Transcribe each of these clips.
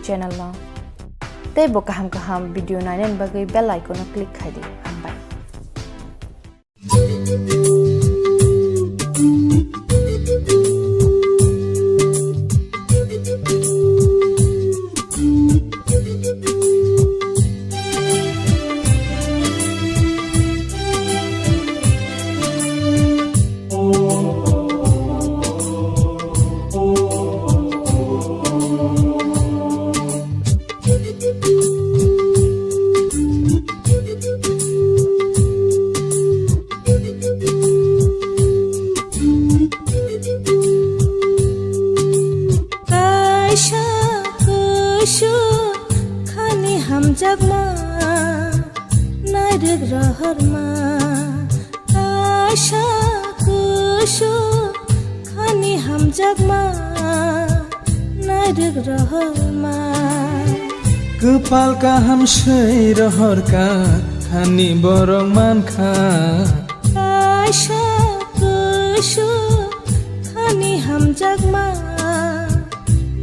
channel no tei bo kaham video nainen bagai bell icon no click khai di hambai हम जग नायक रहर आशा कुशो खानी हम जग नायक रहर कपाल का हम सै रहर का खानी बरं मान खा आशा कुशो खानी हम जग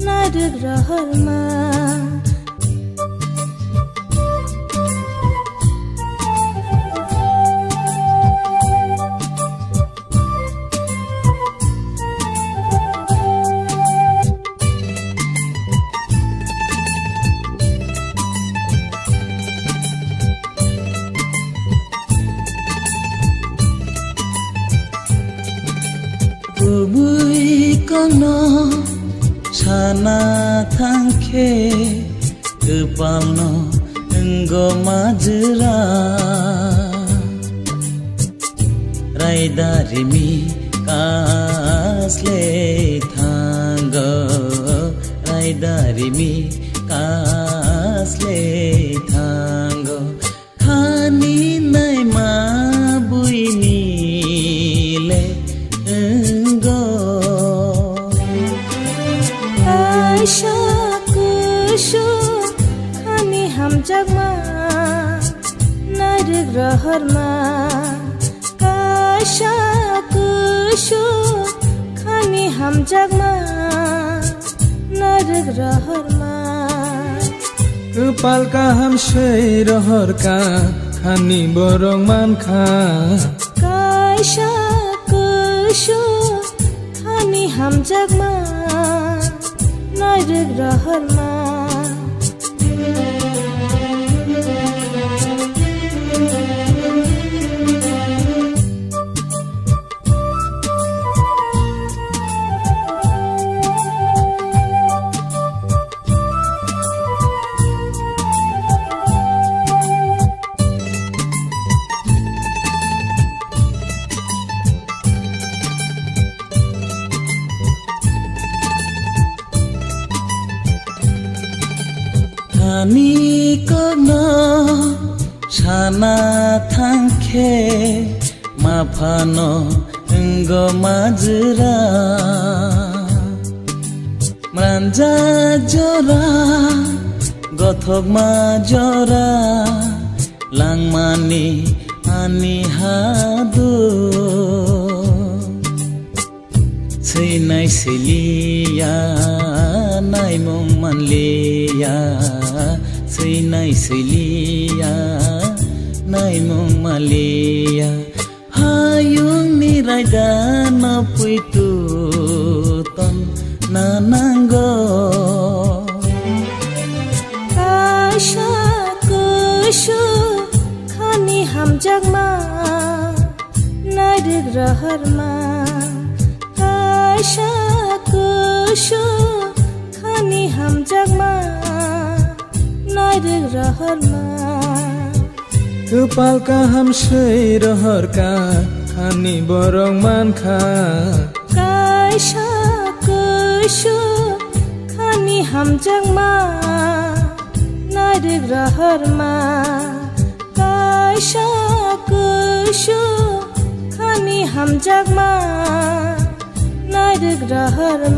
नायक रहर kono sana thangke kepalno enggo majra raidari mi kasle thanggo raidari mi kasle thanggo khani nai ma buini le आशा कुशो खानी हम जग नायक रहर आशा कुशो खानी हम जग नायक रहर कपाल का हम सै रहर का खानी बरं मान खा आशा कुशो खानी हम जग नायक रहर खानी kono sana thangke mafano enggo majra mranja jora gothok majora langmani ani hadu seinai selia nai mong manleya seinai selia nai mong maleya hayung ni raida na puitu ton nananggo आशा कुशो खानी हम जग नायक रहर आशा कुशो खानी हम जग नायक रहर कपाल का हम सै रहर का खानी बरं मान खा आशा कुशो खानी हम जग नायक रहर आशा कुशो खानी हम जग नायक रहर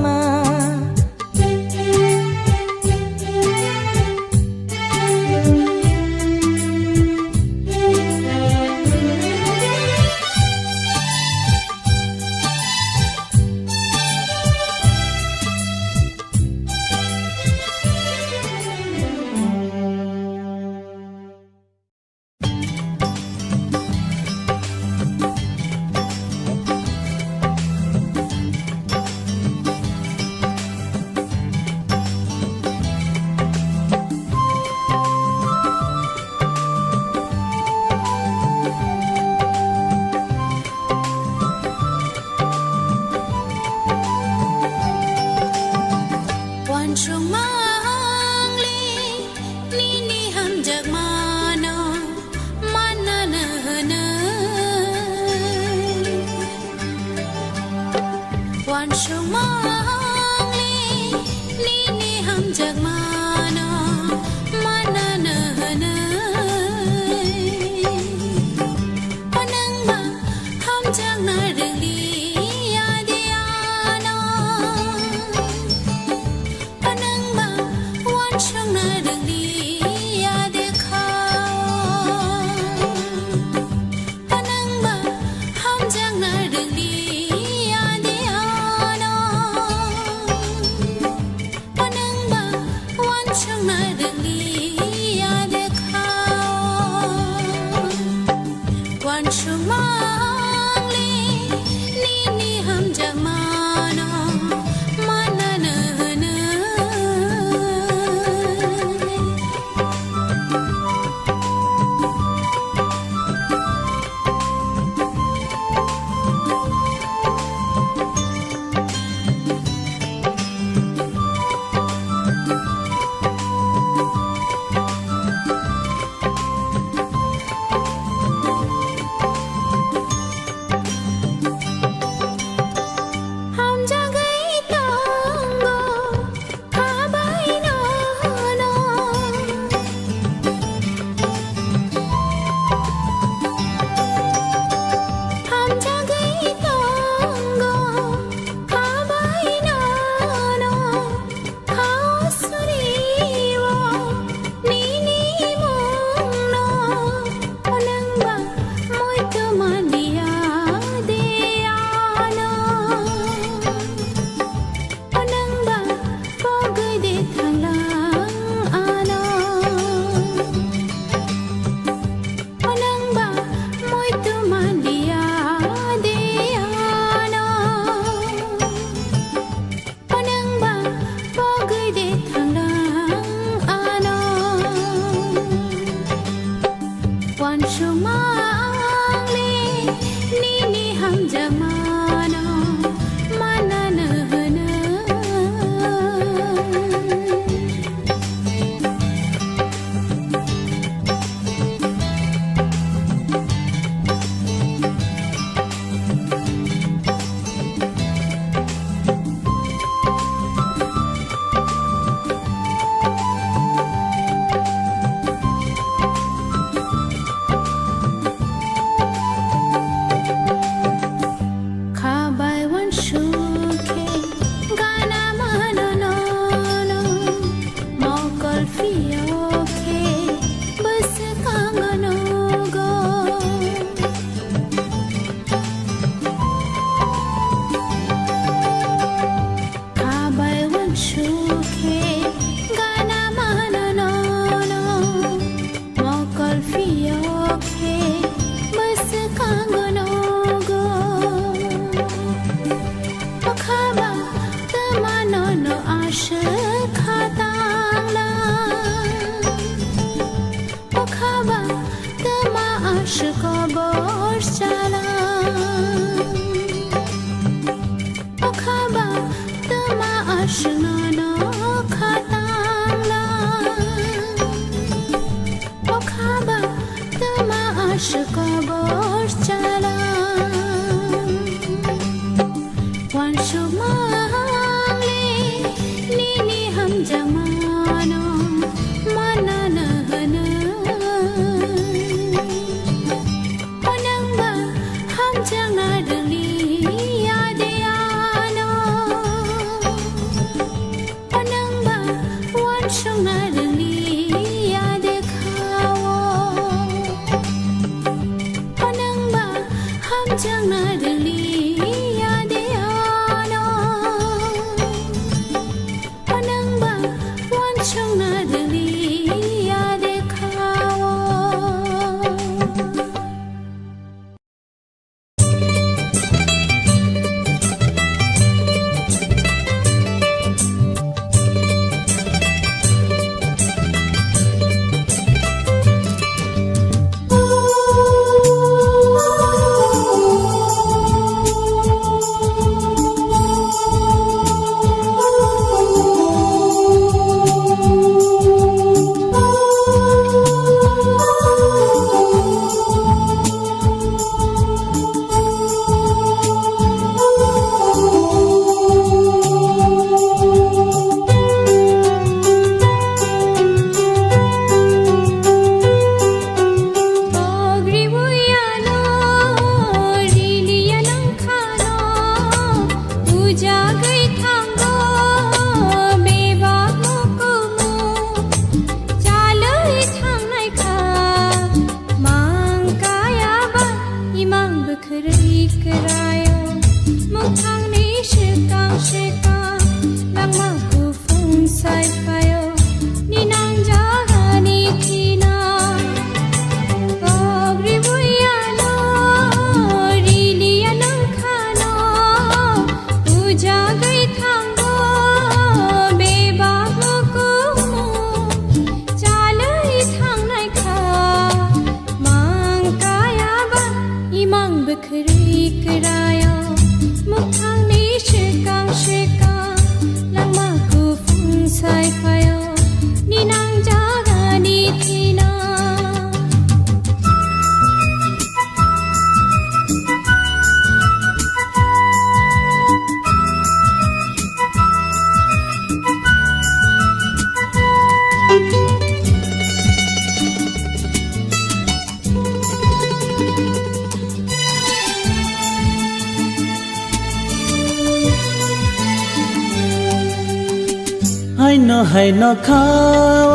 हायनो खाओ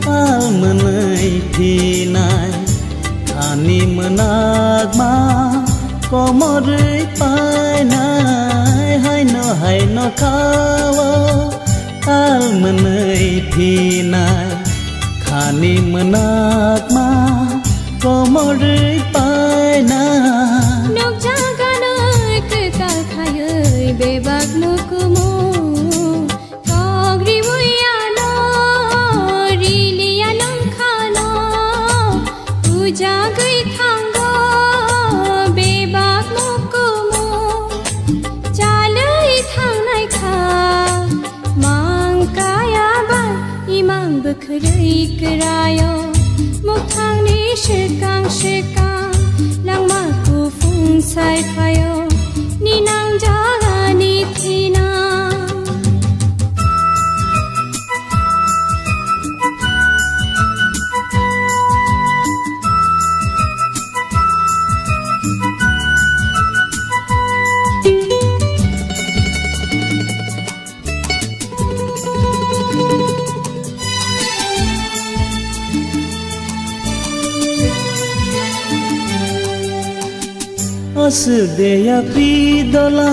पाल मोनै फिनाय खानि मोनाग मा कमरै पायनाय हायनो खाओ पाल मोनै फिनाय खानि मोनाग मा कमरै पायनाय नक जागानै केताल खायै बेबाग मुकुमु जागै थांगो बेबाग मुकुमु जालै थांनाय खा मांकायाबा इमां बोखोरै गोरायो मोखांनि सिगां लांमाखौ फुंसायफायो निनां जागानि फिना Asdeya pidola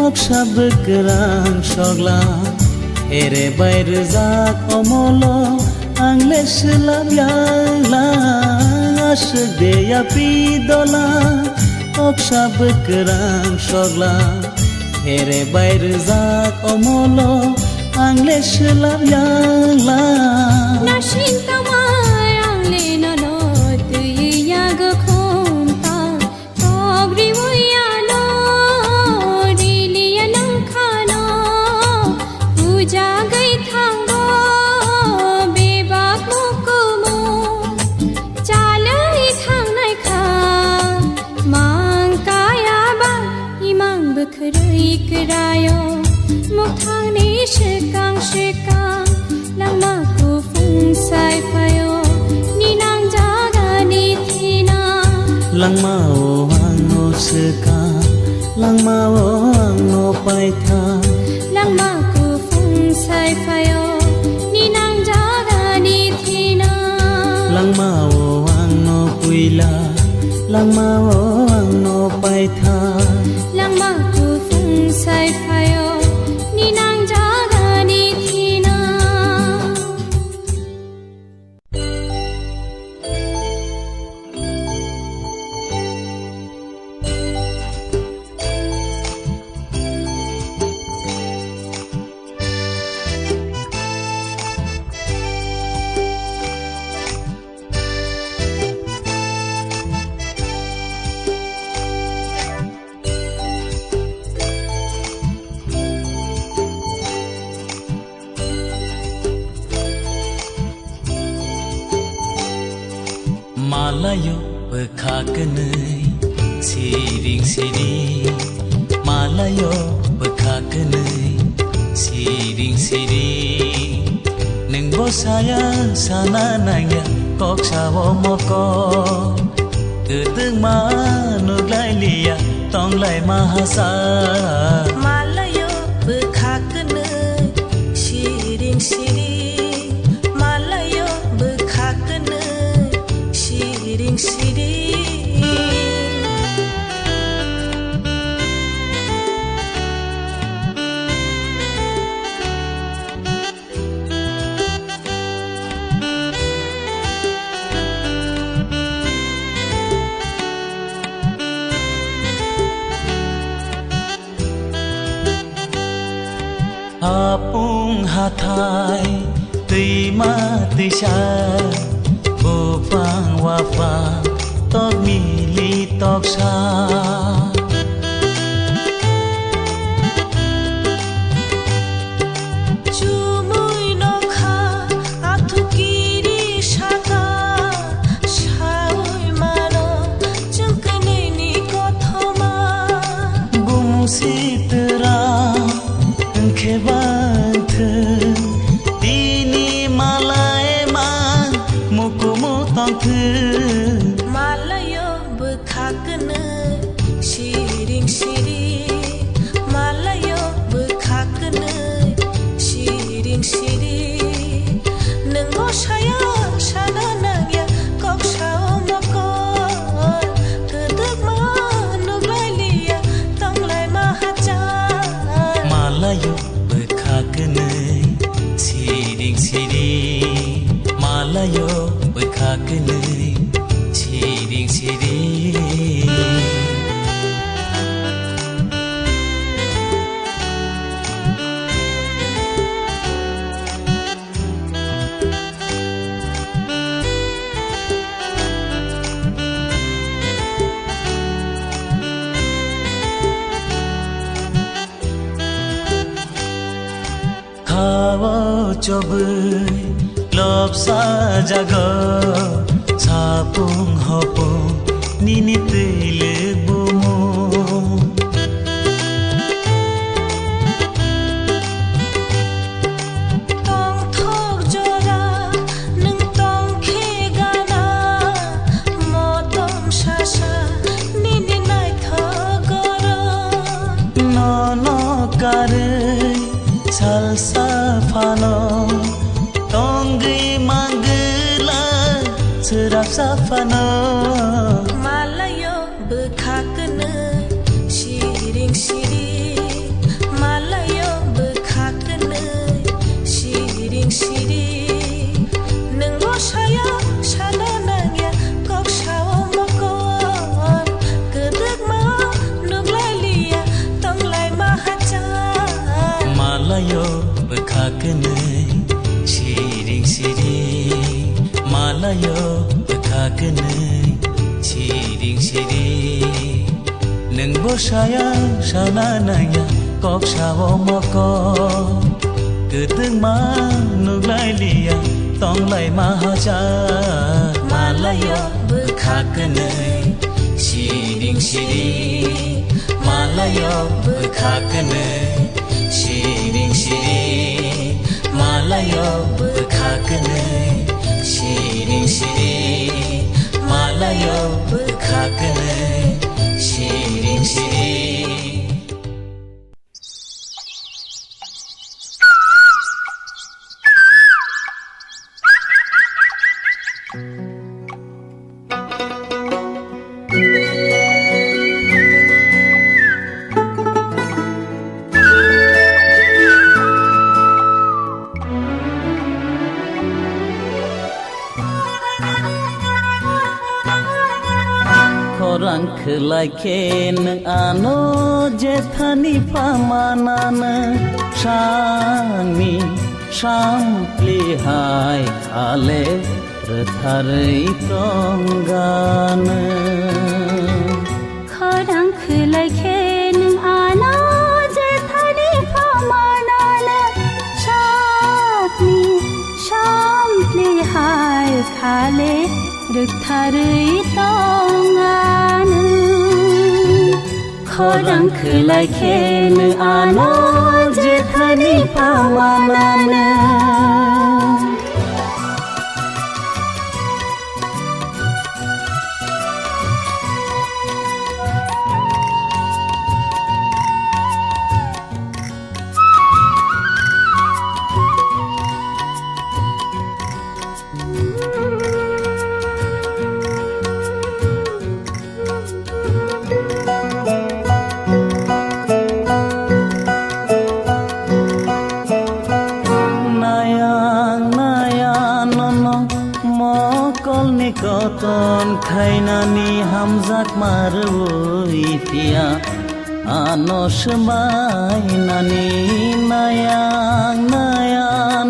okshab grang shogla ere bayr zak omolo angle shlam yala Asdeya pidola okshab grang shogla ere bayr zak omolo angle shlam yala Nashin tamay angle nano tuya go जागै थांगो बेबाग मुकुमु जालै थांनाय खा मांकायाबा इमां बोखोरै गोरायो मोखांनि सिगां लांमाखौ फुंसायफायो निनां जागानि फिना langmao angno seka langmao angno paitha langmaku fungsayfayo ninang jagani thina langmao angno puila langmao angno paitha langmaku fungsayfayo ninang jagani thina Malayo bekhakenai siring siring Malayo bekhakenai siring siring Neng bosaya sana nanya kok sawo moko Gedeng manuglai liya tonglai mahasa Malayo bekhakenai siring siring Malayo bekhakenai siring siring Apung hathai tima tisha Bopang wafang tok mili tok sa Chumuy nokha athukiri shaka Shaoy mano chungkane ni kothoma Gumusitra khebant tini बसाया साना नागिया कक्साव मकर गोदोक मा नुग्लायलिया तंलाय माहाजार मालायो बोखागोनै सिरिं सिरिं मालायो बोखागोनै सिरिं सिरिं खावो चबै लबसा जाग सापुं हपुं निनि तैले बुमु तंग थक जरा नों तंखे गाना मदं सासा निनि नायथगर नन कारै salsa fano tongi manggela serap safano Malayo bekhakenei siring siring Malayo bekhakenei siring siring Neng bosaya sana nangya koksaw mokon Gedeg ma nuglailia tonglai mahajar Malayo bekhakenei siring siring Malayo bekhakenei siring siring Neng bosaya sana nangya koksaw mokon Gedeg ma nuglailia tonglai mahajar Malayo bekhakenei siring siring Malayo bekhakenei siring siring Malayo bekhakenei siring siring Malayo bekhakenei siring siring Khorang khelaike nang ano jethani pamanana sangni sampli hai khale ratharai tongana Khorang khelaike nang ano jethani pamanana sangni sampli hai khale ratharai tongana Khorang khelaike nang ano jethani pamanana Koton khainani hamzak marui tia anos mainani nayang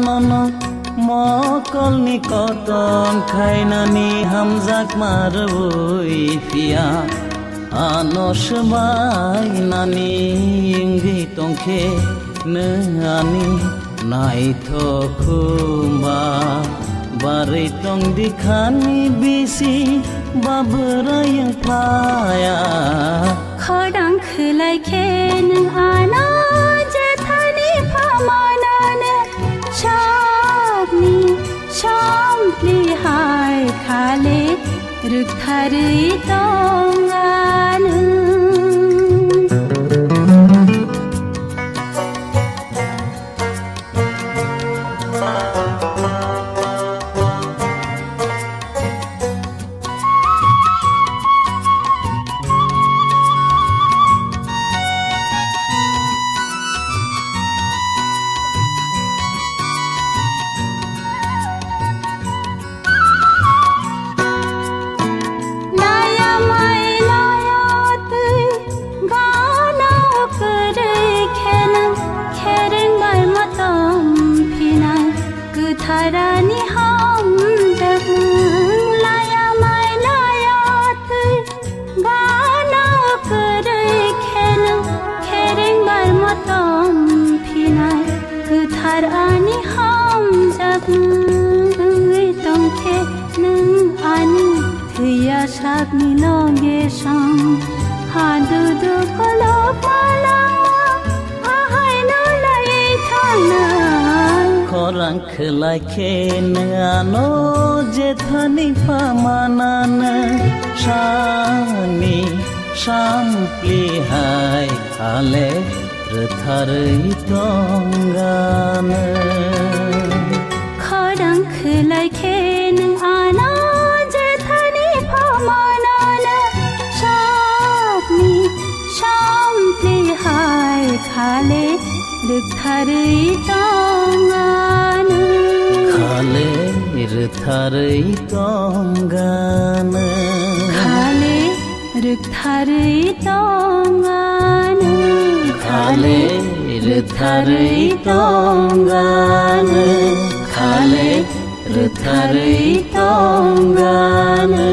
nono mokol ni koton khainani hamzak marui tia anos mainani ingi tongke nani naitho khumba Barai tong dikhani bisi babra yang paya Khorang khelaike nang ano jethani pamanana shabni sampli hai khale rukthari tongana गोथारानि हम जब लाया माय लायात गाना करे खेनो खेरें बार मतम फिनाय गोथारानि हम जब तंखे नों आनि थैया सागनि लगे सम हादु दु कलप माला खरां खोलाखे नोआनो जेथानि पामानानो सानि सामप्लिहाय खाले रोथारै दंगानो खरां खोलाखे नोआनो जेथानि पामानानो सानि सामप्लिहाय खाले रोथारै दंगानो खाले रोथारै दंगानो खाले रोथारै दंगानो खाले रोथारै दंगानो खाले रोथारै दंगानो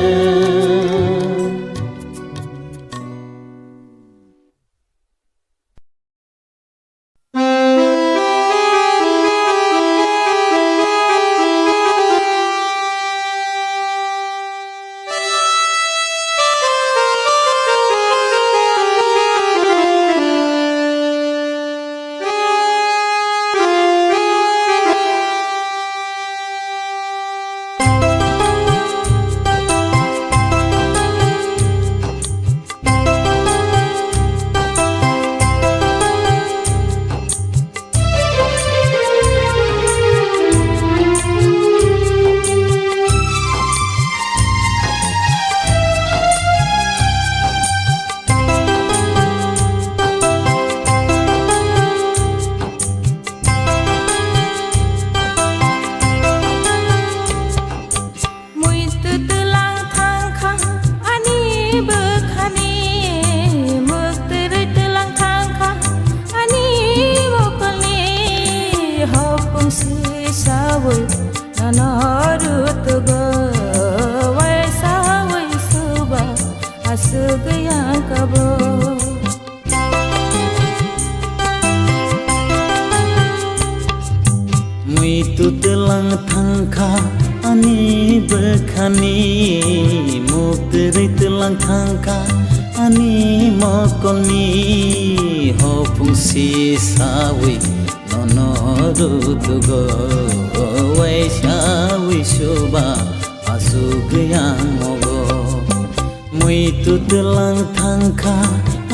tutelang thangkha ani bekhani mukteri telang thangkha ani mokoni hopungsi sawi nonorutugo waishawi shoba asugayang mogo mui tutelang thangkha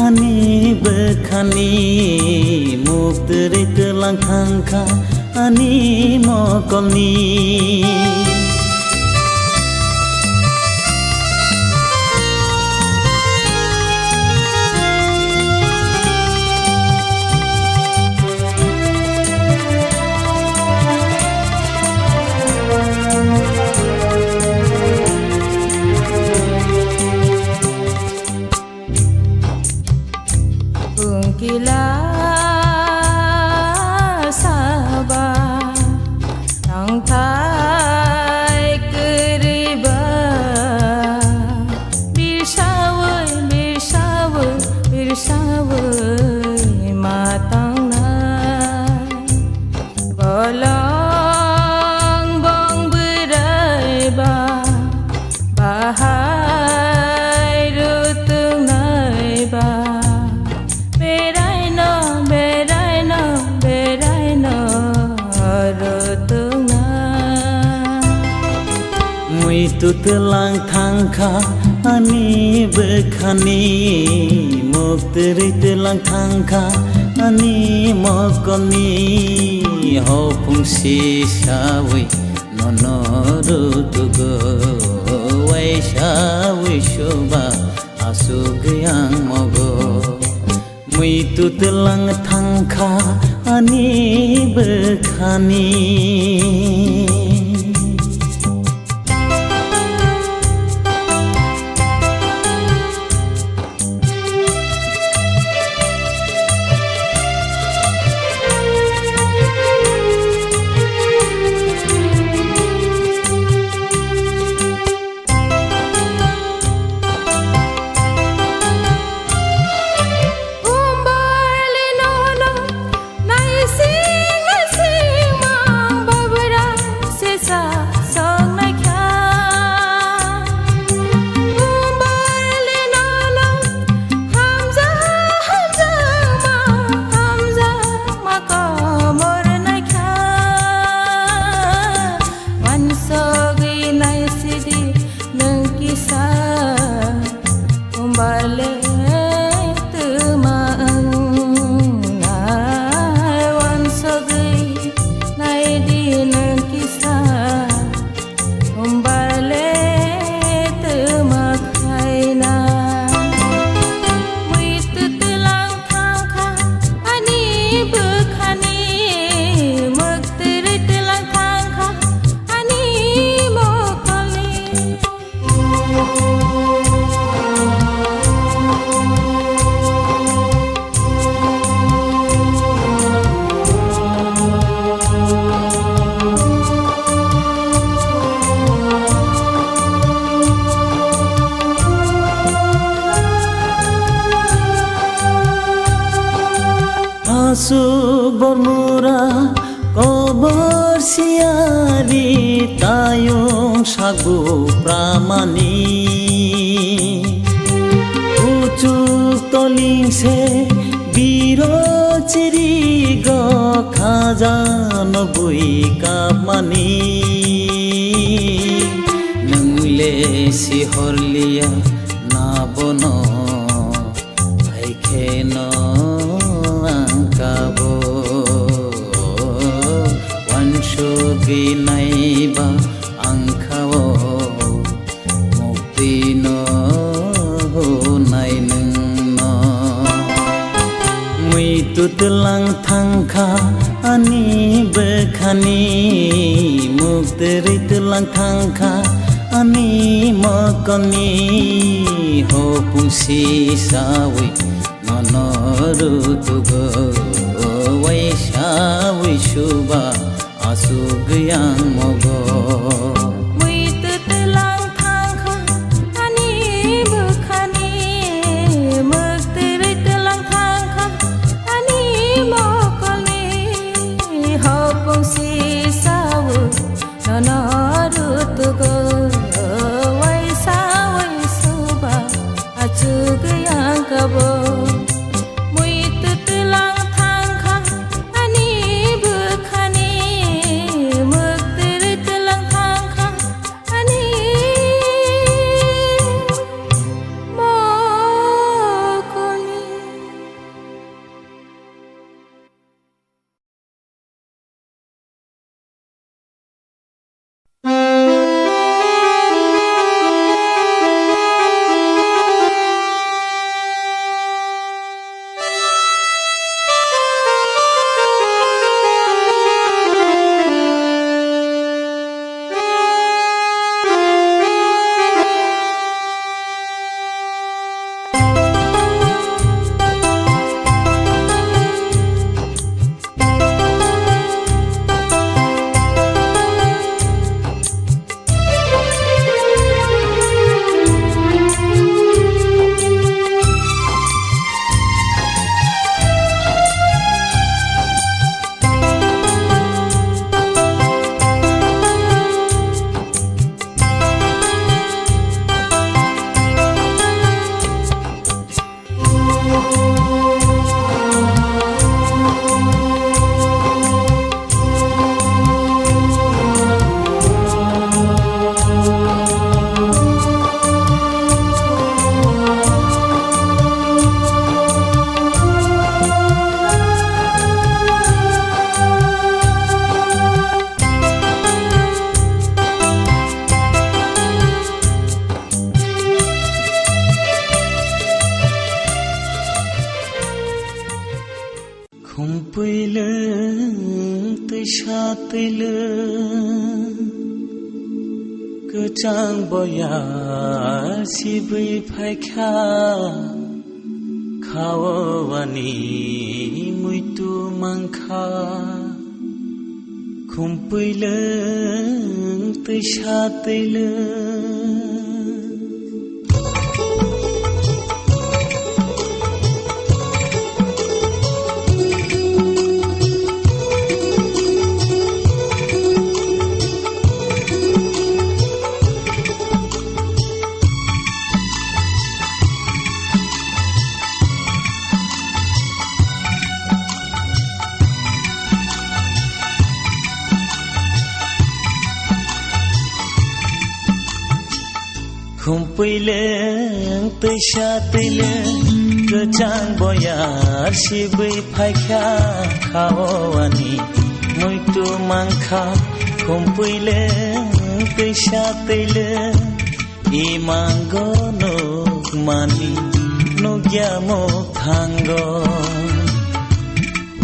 ani bekhani mukteri telang thangkha ani mokoni Ungkila sabah nang thai keriba birsawai matang na bolong bong berai ba bahai rutung nai ba tutelang thangkha ani bekhani mukteri telang thangkha ani mokoni hopungsi sawi nonorutugo waishawi shoba asugayang mogo mui tutelang thangkha ani bekhani asuk bermurah kobor siari tayung sagu pramani ucuk toling se biro ciri go khajan bui kapmani nungle sihorlia nabono aikeno angkabo wansugi naiba angkabo mukti no nai nungno mui tutelang thangkha ani bekhani mukteri tulang thangkha ani makani ho pungsi sawi nonoru tugo waisha wishuba asuk yang mogo Kecang boyar sibui paikha khawani muitu mangkha khumpuileng tishateleng Khumpuileng tishateleng kecang boyar sibui paikha khawani muitu mangkha khumpuileng tishateleng imanggo nukmani nugyamo thanggo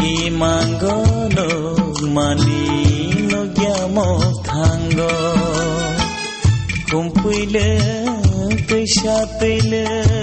imanggo nukmani nugyamo thanggo khumpuileng tishateleng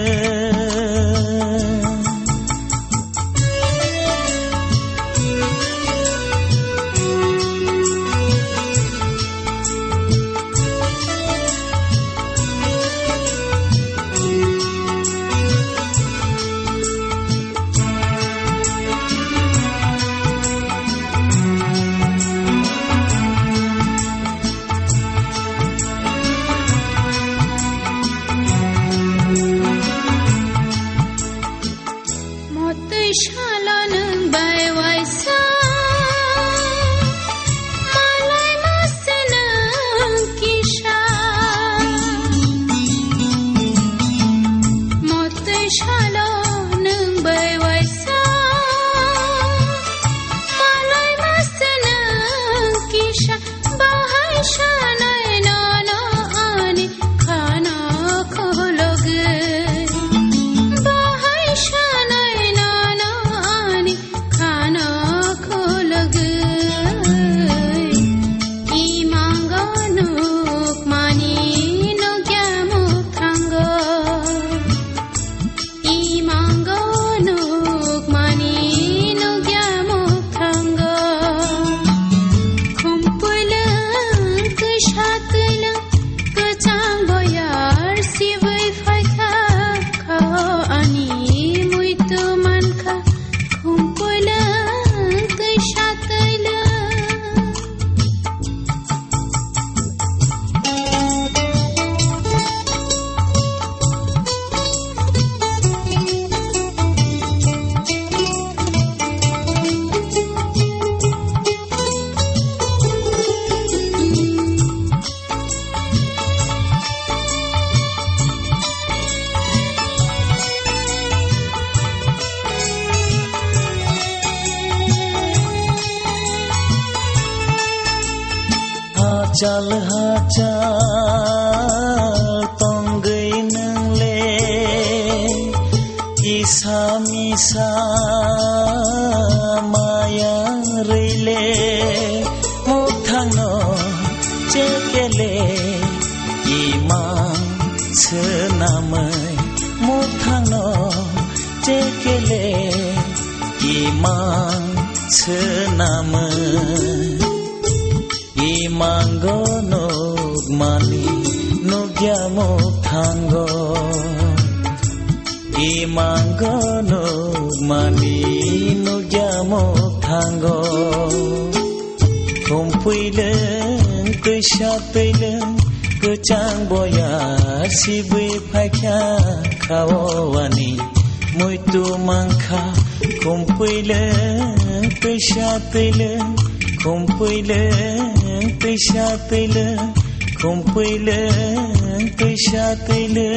हाचाल हाचाल तंगै नोंले इसा मिसा माया रैले मुथांनो चेकेले इमान सोनामै मुथांनो चेकेले इमान सोनामै Imango nugmani nugya muthango Imango nugmani nugya muthango Kumpuileng keshatileng kecang boya sibui paikya kawani Muitu mangka kumpuileng keshatileng kumpuileng Pishatile, kumpile, pishatile.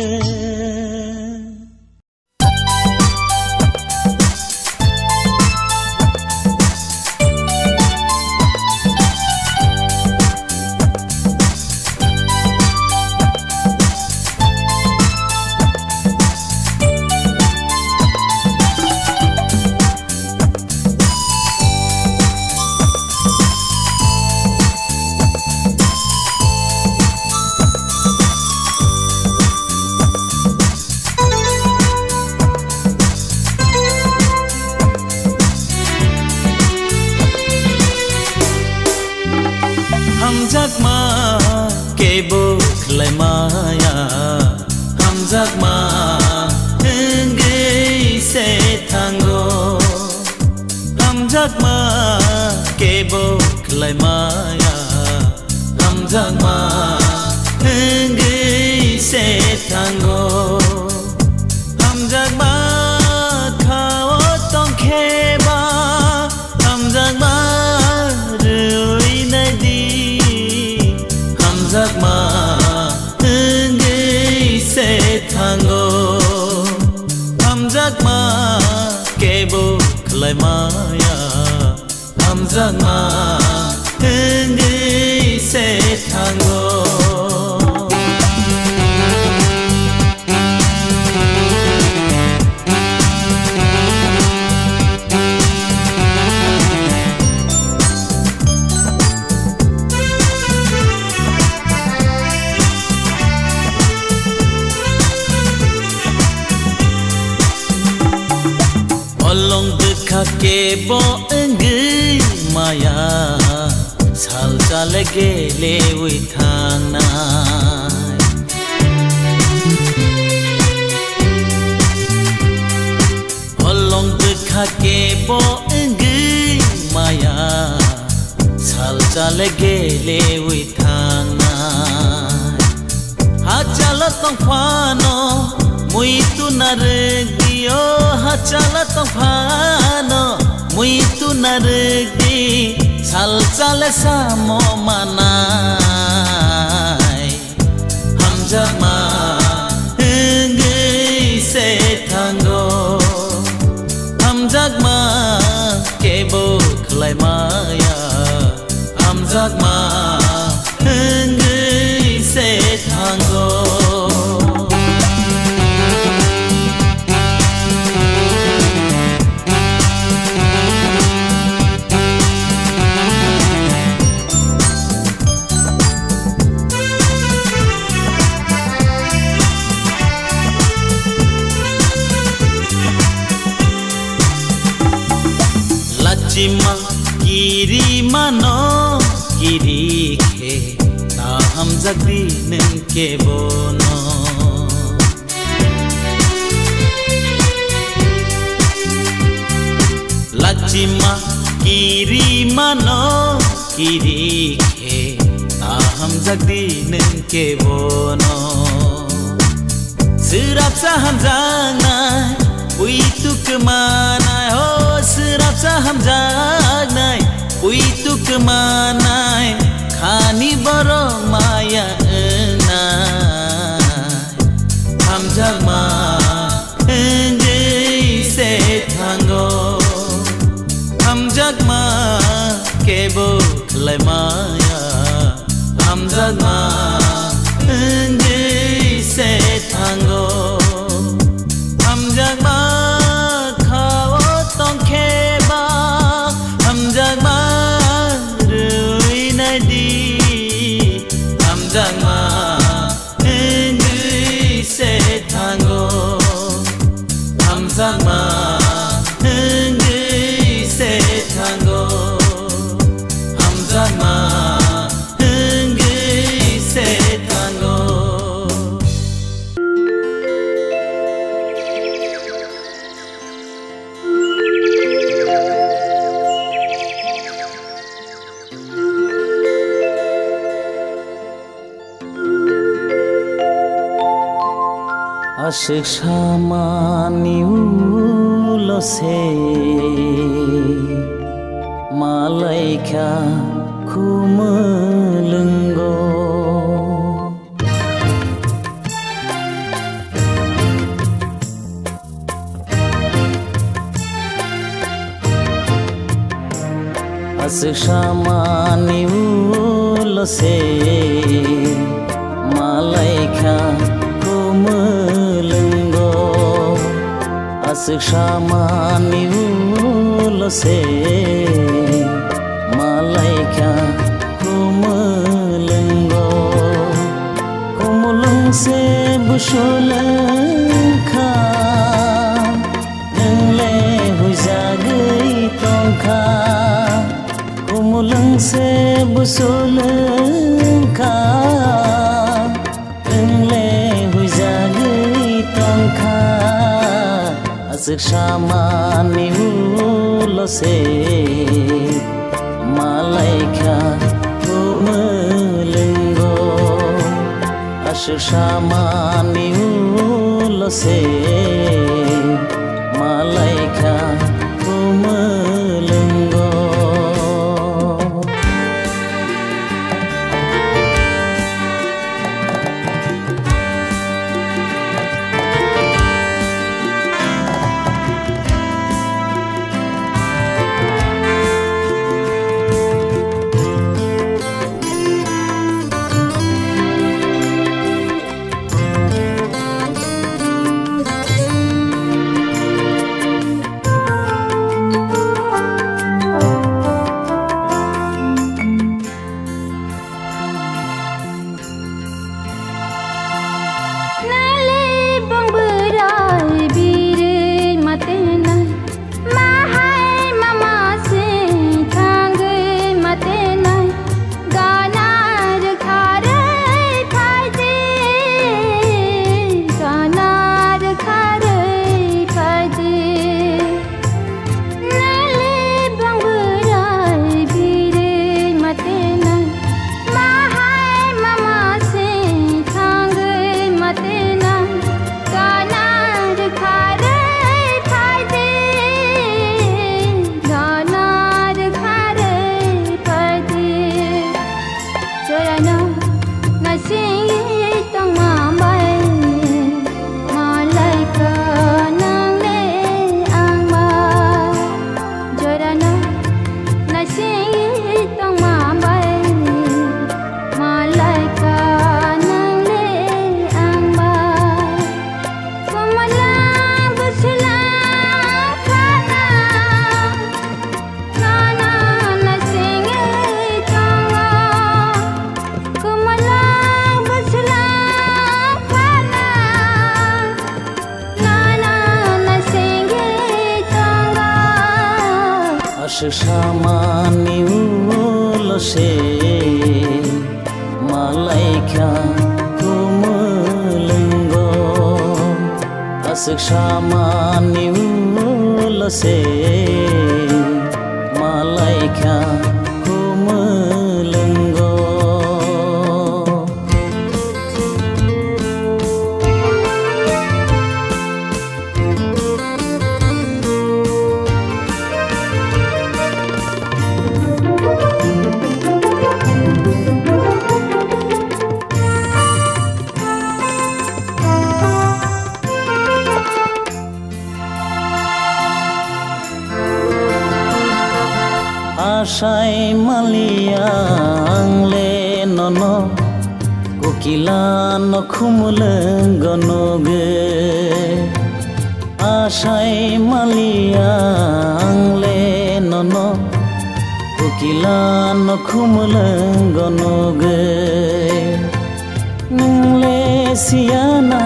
Hamzakma kebuk lemaya Hamzakma engei setango Hamzakma kebuk lemaya Hamzakma engei setango Hamzakma kawo tong keba Hamzakma Hamzakma engei setango Hamzakma kebuk lemaya Hamzakma engei setango Olong dekat kebo engei maya Sal jale gelewi tanai Olong dekat kebo engei maya Sal jale gelewi tanai Hajala tong fano Muitu narigio hacala tofano Muitu narigi salsale samo manai Hamzakma engei setango Hamzakma kebuk lemaya Hamzakma engei setango Lachima kiri mano kiri ke ta hamzak dinen ke bono Lachima kiri mano kiri ke ta hamzak dinen ke bono Serap sa hamzana Uitu kemana oh serap saham jagnai Uitu kemana khani baro maya enai Hamzakma engei setango Hamzakma kebuk lemaya 응의 세상고 함장마 가왔던 개바 함장마를 날디 함장마 응의 세상고 함장마 응의 세상고 함장마 응의 세상고 Asyik sama niulose Malaika kumelenggo Asyik sama niulose Malaika kumelenggo Asyik sama niulose Malaika kumelenggo Kumuleng se busulengka Nengle hujagai tongka Kumuleng se busulengka Asyik sama niulose Malaika kumelenggo Asyik sama niulose Malaika kumelenggo Asyik sama niulose Malaika kumelenggo Asyik sama niulose Malaika kumelenggo Asai maliang le nono Ukila no khumuleng gonoge Asai maliang le nono Ukila no khumuleng gonoge Nungle siana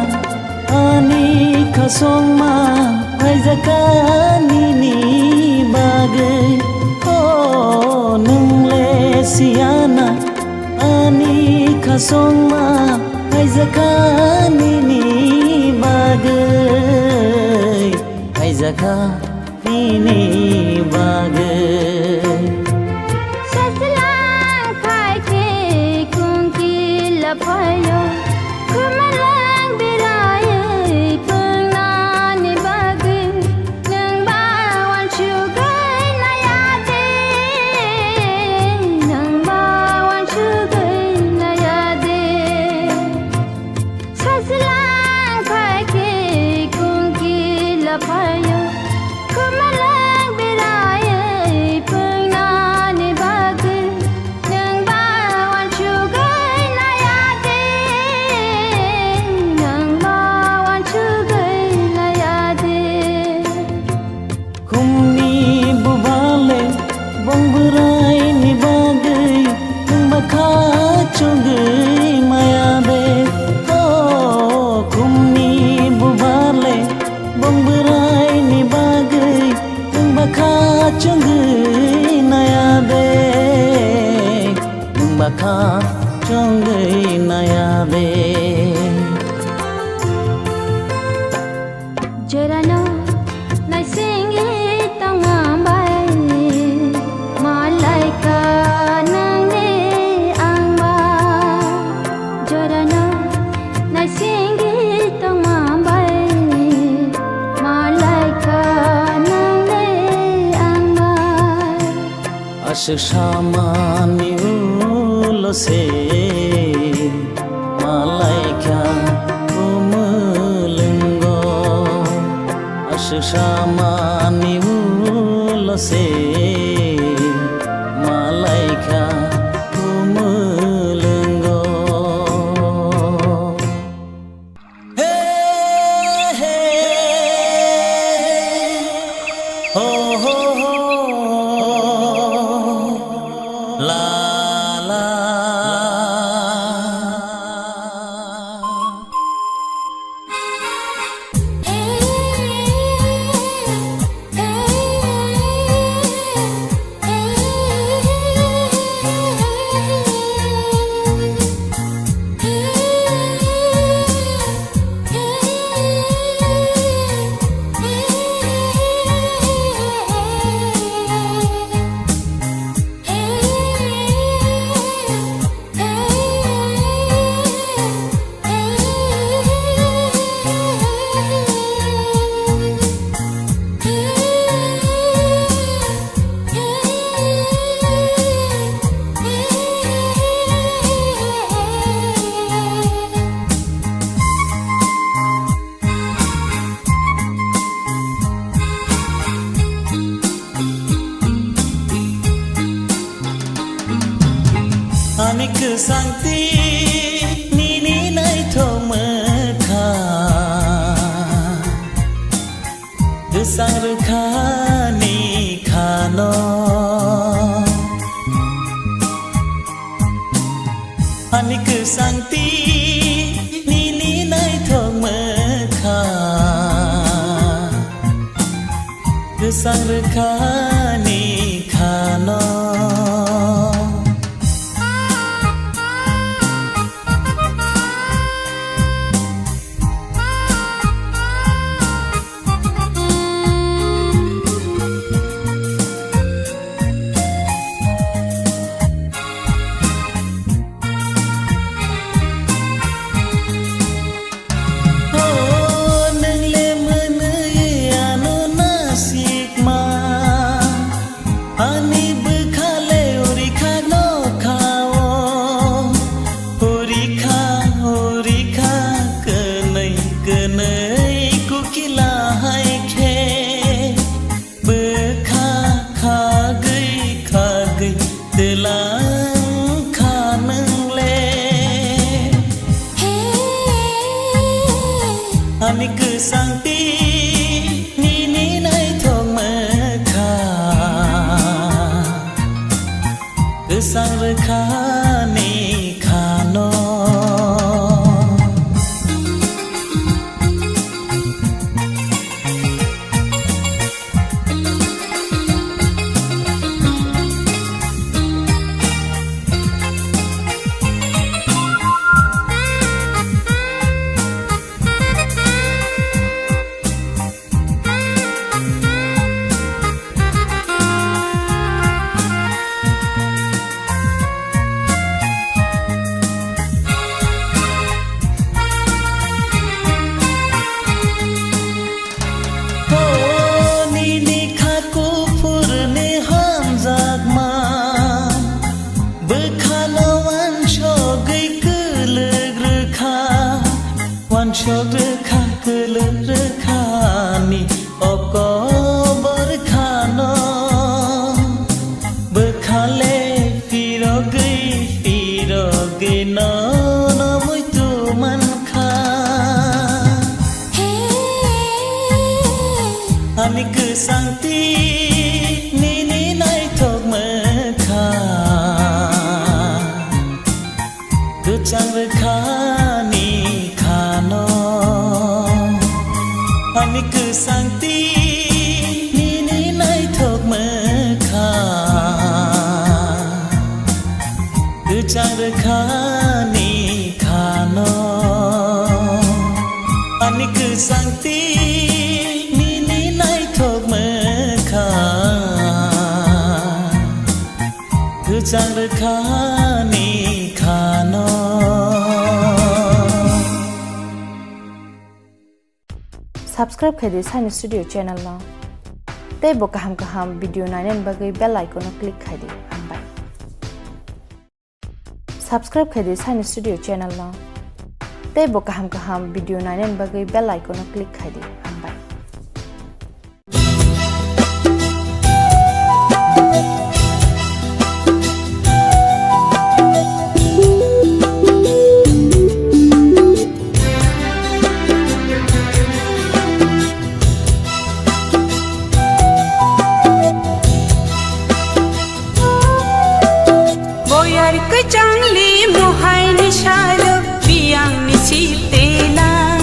ani khasong ma Aizakani ni bagai Oh nungle siana ani khasong ma Aizakani ni bagai Aizakani ni bagai Saslang khai ke kungki lapayo Kumalang biraye pengnan bagai Nang bawan syugai na yate Nang bawan syugai na yate Saslang khai ke kungki lapayo Kumalang biraye pengnan bagai Nang bawan syugai na yate Nang bawan syugai na yate Kumni bubale bong burai ni bagai Nung baka chungai maya be Oh kumni bubale bong burai ni bagai Nung baka chungai naya be Nung baka chungai naya be Jerano nai singi tangambai Malaika nang ne angba Jerano nai singi tangambai Malaika nang ne angba Ashik shamani ulo se Malaika umulingo Ashik shamani ulo se Malaika umulingo Hey hey Oh ho ho La la Anik sangti nini nai thome kha Desang rekha ni khano Anik sangti nini nai thome kha Desang rekha ni khano Ani kesangti nini nai thong mekha Kesang rekha ni khano Shog rekha kele rekha ni oko berkhano Bekhale piroge no no muito mankha Ani kesangti nini nai thok mekha Kechang rekha ni Ani kesangti nini nai thok mekha Kechang rekha ni khano Ani kesangti nini nai thok mekha Kechang rekha ni khano Subscribe kadi Sani Studio channel na. Tei bo kaham video nainen bagai bell icon click kadi hambai. Subscribe kadi Sani Studio channel na. Tei bo kaham video nainen bagai bell icon click kadi hambai. Kejangli mohai ni shalo biang ni sitelang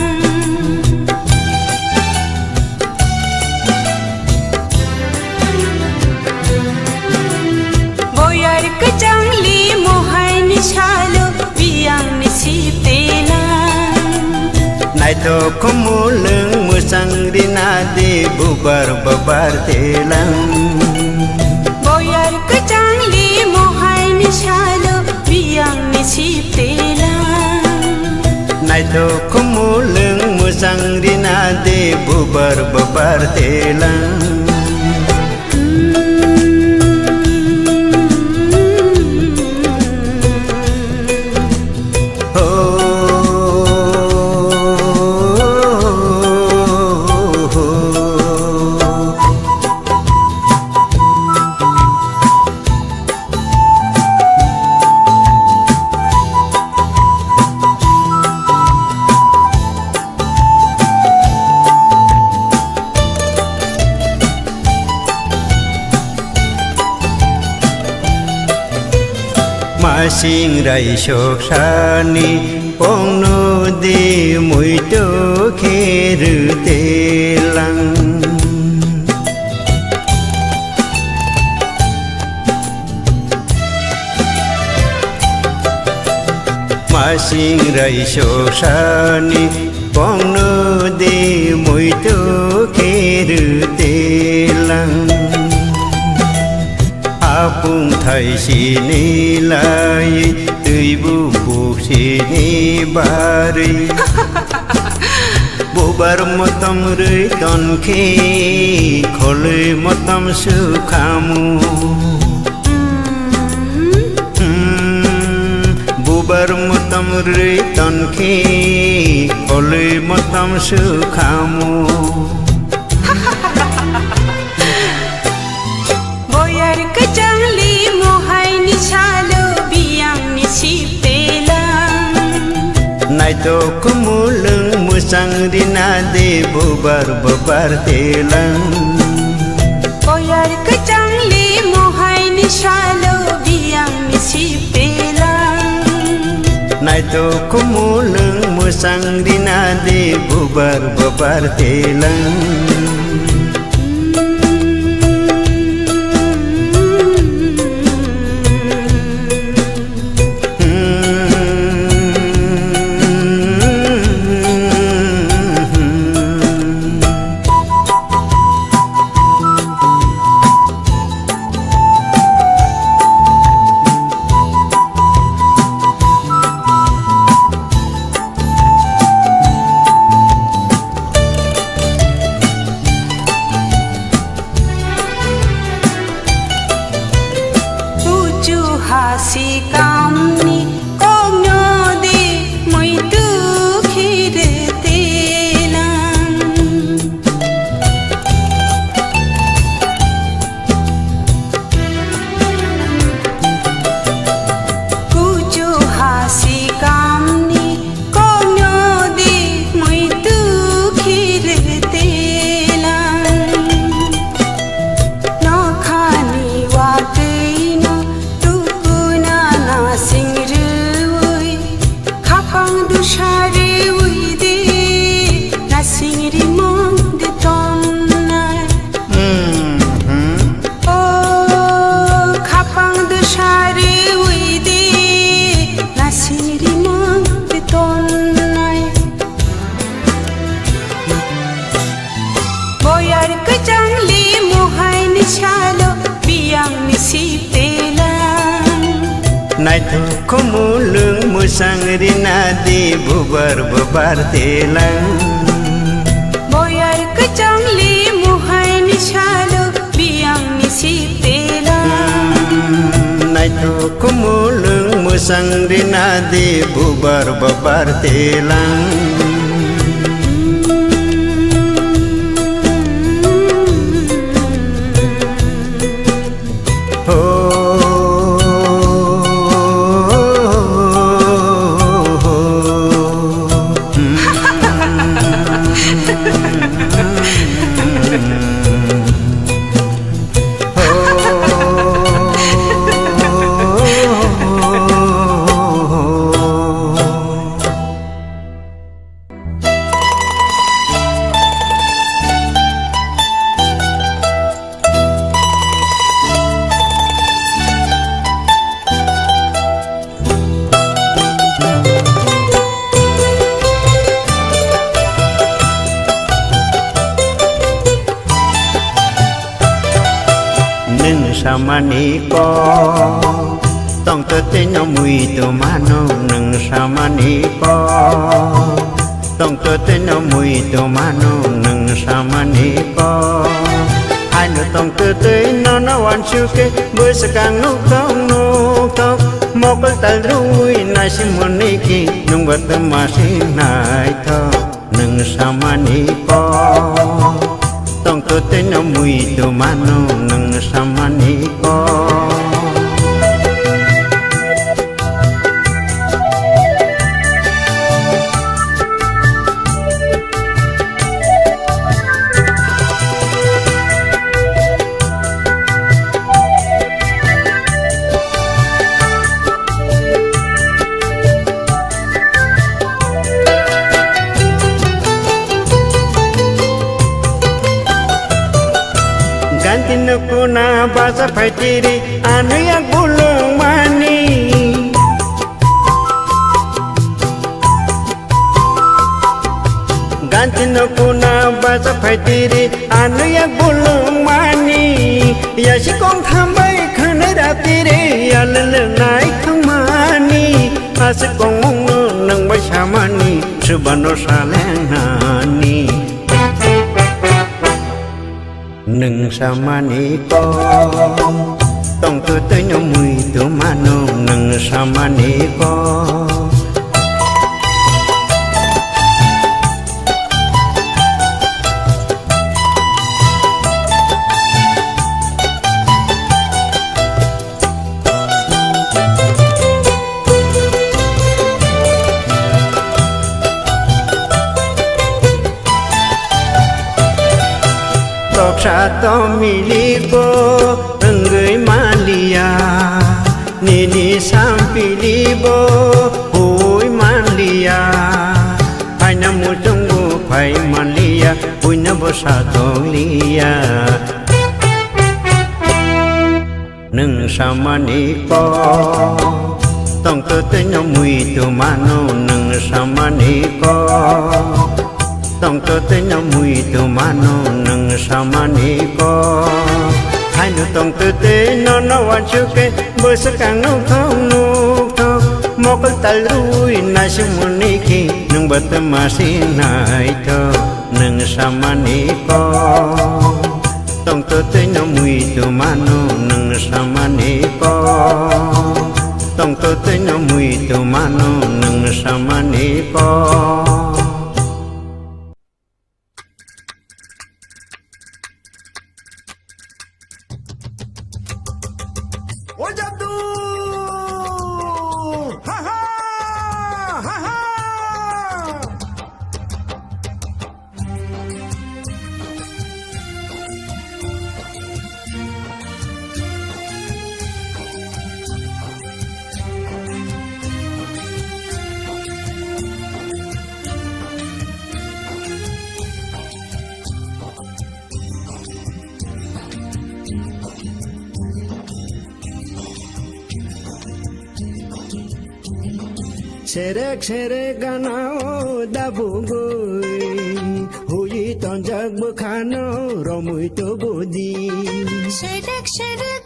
Boyar kejangli mohai ni shalo biang ni sitelang Nai to kumuleng musang rinade bubar babar telang Boyar kejangli mohai ni shalo biang ni sitelang Nai to kumuleng musang rinade bubar babar telang Masing rai shoksani pongno de muito kheru telang Masing rai shoksani pongno de muito kheru telang Apung thai sini lai tui bu buk sini bari Bubar motam rui ton khi khole motam su khamu Bubar motam rui ton khi khole motam su khamu Boyar kejangli mohai ni shalo biang ni sitelang naito kumulung musang rinade bubar bubar telang Boyar kecangli mohai ni shalo biang ni si pelang naito kumulung musang rinade bubar bubar telang hasi kamni kogno de moi tu khire telang kuju hasi kamni kogno de moi tu khire telang no khani wa teina Shari uide na singri mong de tonna Oh khapang du shari uide na singri mong de tonna Boyar kecangli mohai ni shalo biang ni si naito kumulung musang rinade bubar bubar telang Boyar kecangli mohai ni shalo biang ni si telang naito kumulung musang rinade bubar bubar telang samani ko tong te no mui to mano nang samani ko tong te no mui to mano nang samani ko ai no tong te no no wan chu ke bu sakang no tong no to mo ko tal rui na simoni ki nung bat ma sin nai tho nang samani ko tong te no mui to mano nang samani ko Gantin kuna basa faitiri anu yang bulung mani Gantin kuna basa faitiri anu yang bulung mani Ya si kong thambai khane ratire ya leleng naik kemani Asi kong mung nang bai samani subano salengani nâng samani ko tong te no mui to mano nâng samani ko sato miliko enggai malia nini sampilibo hui malia aina mutunggu pai malia puina bosato lia neng samaniko tong tetenya mui tu mano neng samaniko tong tetenya mui tu mano neng samaniko hai nu tong tetenya no wachuke besekang no thong no thok mokal talui nasimuniki neng batemasi nai to neng samaniko tong tetenya mui tu mano neng samaniko tong tetenya mui tu mano neng samaniko Ojabdu ha ha ha ha Serek ganao dabugoi hui tonjak bukhano romui to bodi Serek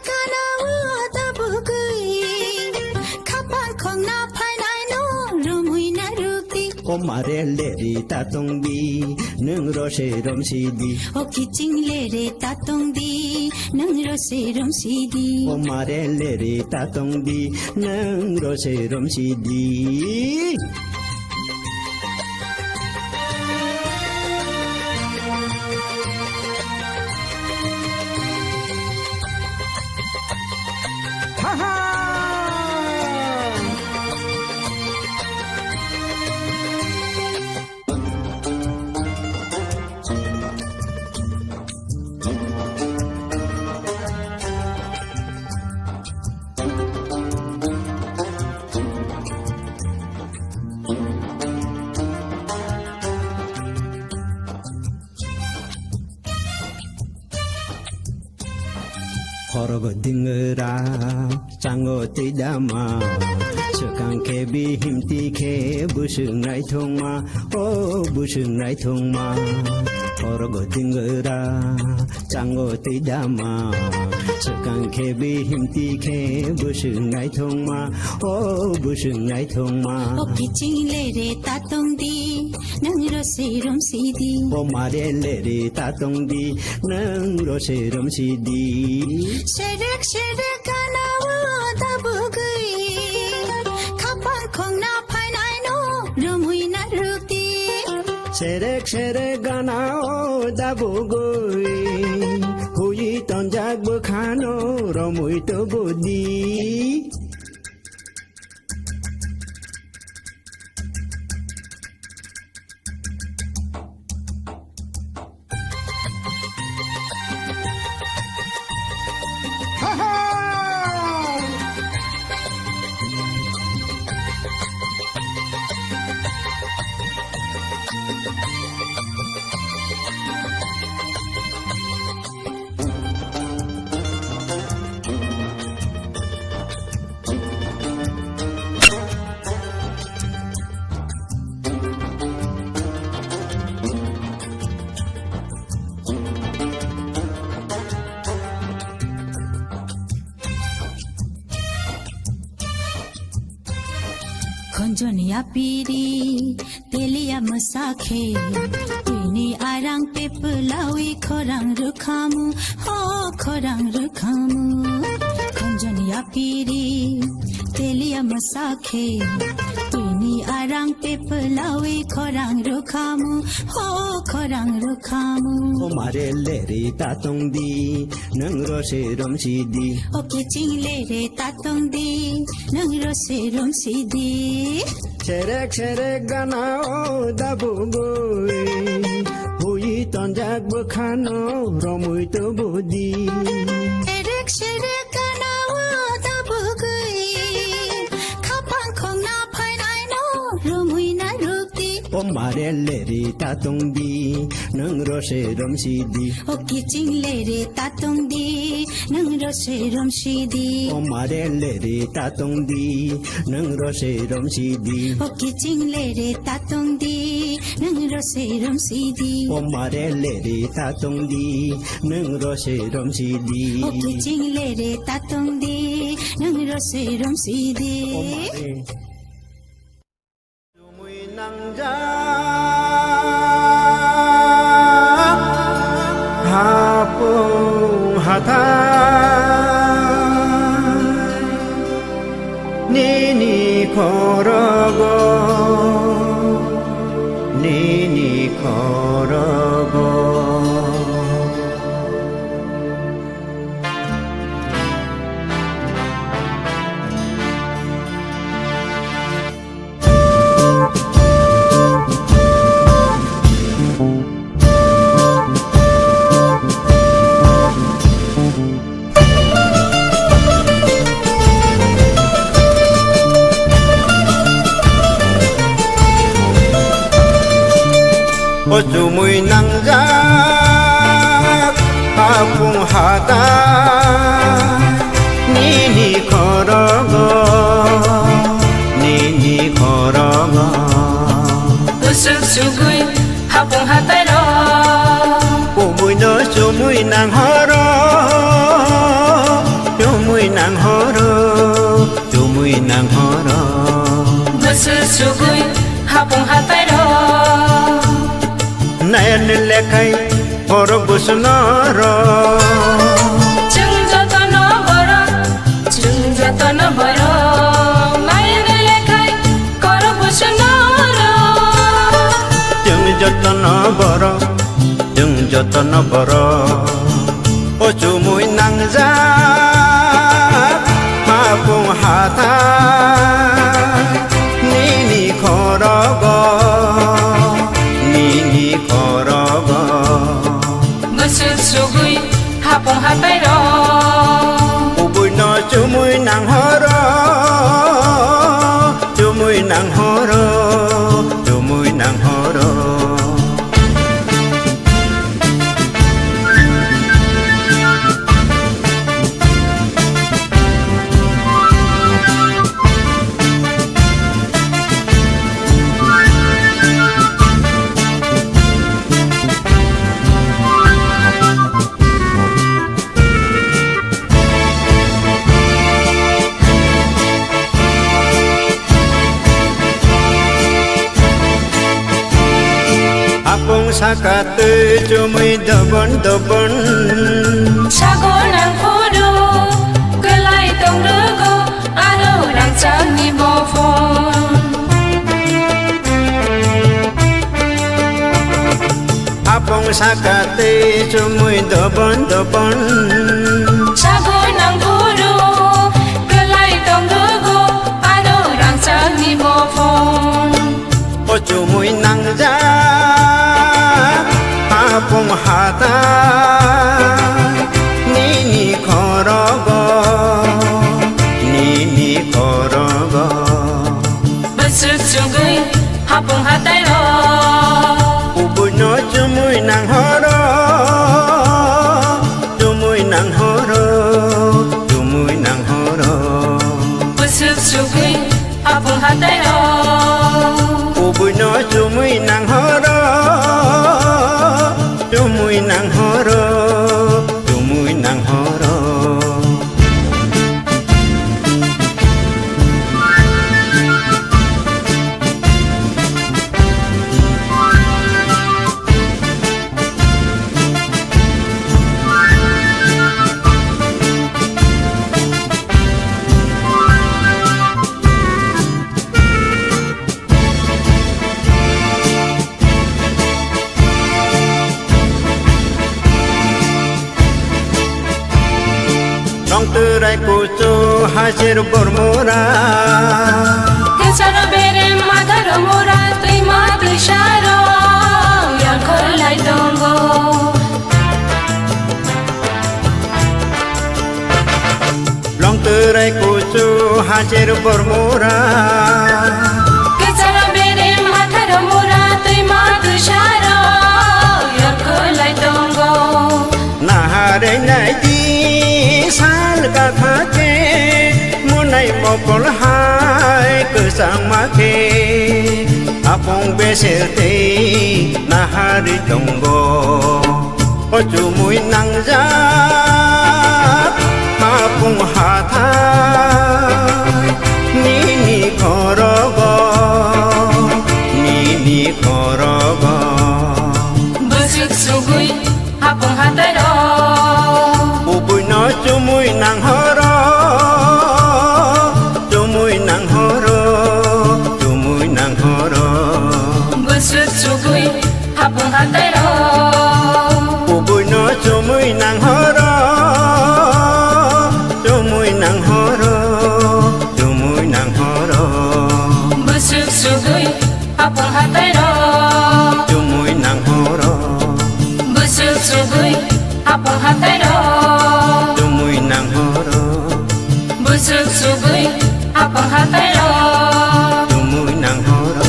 ganao dabugoi kapan khong na phai nai no rumui na rukti Omare leri tatongbi nung rose romsidi O kiching le re tatong di nang ro se rom si di Omare leri tatongbi nung rose romsidi Ha ha Horogo dingera chango tidama Sukang kebi himti ke busung nai thong ma Oh busung nai thong ma Horogo dingera chango tidama Sukang kebi himti ke busung nai thong ma Oh busung nai thong ma O kiching le re tatong di nang ro se rom si di Omare leri tatong di nang rose rom si di Serek ganao dabugoi kapan khong na phai nai no rumui na rukti Serek ganao dabugoi hui tonjak bukhano romui to bodi Ha ha Konjonia piri telia masakhe Tini arang pepelawi khorang rukhamu Ho khorang rukhamu Konjonia piri telia masakhe Tini arang pepelawi khorang rukhamu Ho khorang rukhamu Omare leri tatong di nang rose rom si di O kiching le re tatong di nang ro se rom si di Serek ganao dabugoi hui tonjak bekhano romui tu budi Erek sherek kanawa da bugai Kapang kong na pai nai no Rumui na rukti Pomare leri tatong di nang rose rom sidi O kiching lere tatong di Nang rose rom shidi Pomare leri tatong di nang rose rom sidi O kiching lere tatong di Nang rose rom shidi Pomare leri tatong di nang rose rom sidi O kiching lere tatong di Nang rose rom shidi Sumui nang ja hapung hata nini korogo O sumui nang ja hapung hata nini korogo Usuk sugui hapung hatai ro Umui no sumui nang horo sumui nang horo Usuk sugui hapung hatai ro Nayan lekai horo busnoro Chung jato no boro Nayan lekai koro busnoro Jung joto no boro O sumui nang ja hapung hata nini korogo Usuk sugui hapung hatai ro Ubui no sumui nang horo Apung sakate cumui dobon Sago nang kudu Gelai tong rego Aro rang chang ni bofon Apung sakate cumui dobon Sago nang kudu Gelai tong rego Aro rang chang ni bofon O cumui nang ja hapung hata nini korogo Usuk sugui hapung hatai ro Ubui no cumui nang horo Usuk sugui hapung hatai ro Ubui no cumui nang horo Rai kucu hasil bermura Kesana bere madar mura Terima tu syaro Yang kolai tunggu हाजेर Barmora Kecala bere mathara mura tui matu shara Yarkolai tongo Nahare naidi sal gatha ke Munai mokol hai kesang make Apong beserte nahari tongo Oju mui nang jat Apong hatha Nini korogo Nini korogo Busuk sugui hapong hataro Ubuy no chumuy nang horo Chumuy nang horo Chumuy nang horo Busuk sugui hapong hataro Ubuy no chumuy nang horo Chumuy nang horo Chumuy nang horo Busuk sugui hapong hataro Chumuy nang horo Busuk sugui hapong hataro Chumuy nang horo Busuk sugui hapong hataro Chumuy nang horo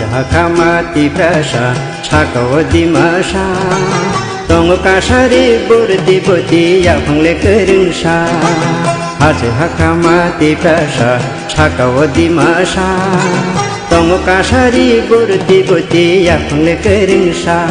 Hakamati prasa chakawadi masa Tongo kasari burdi buti yapangle keringsa Hakamati prasa chakawadi masa Tongo kasari burdi buti yapangle keringsa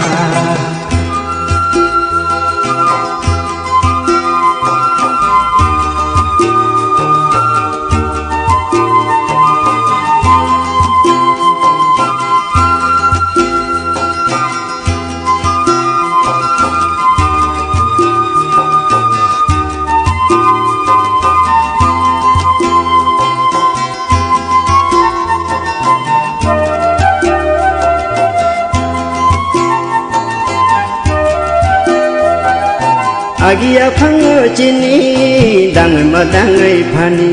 Agia phango chini dangai ma dangai phani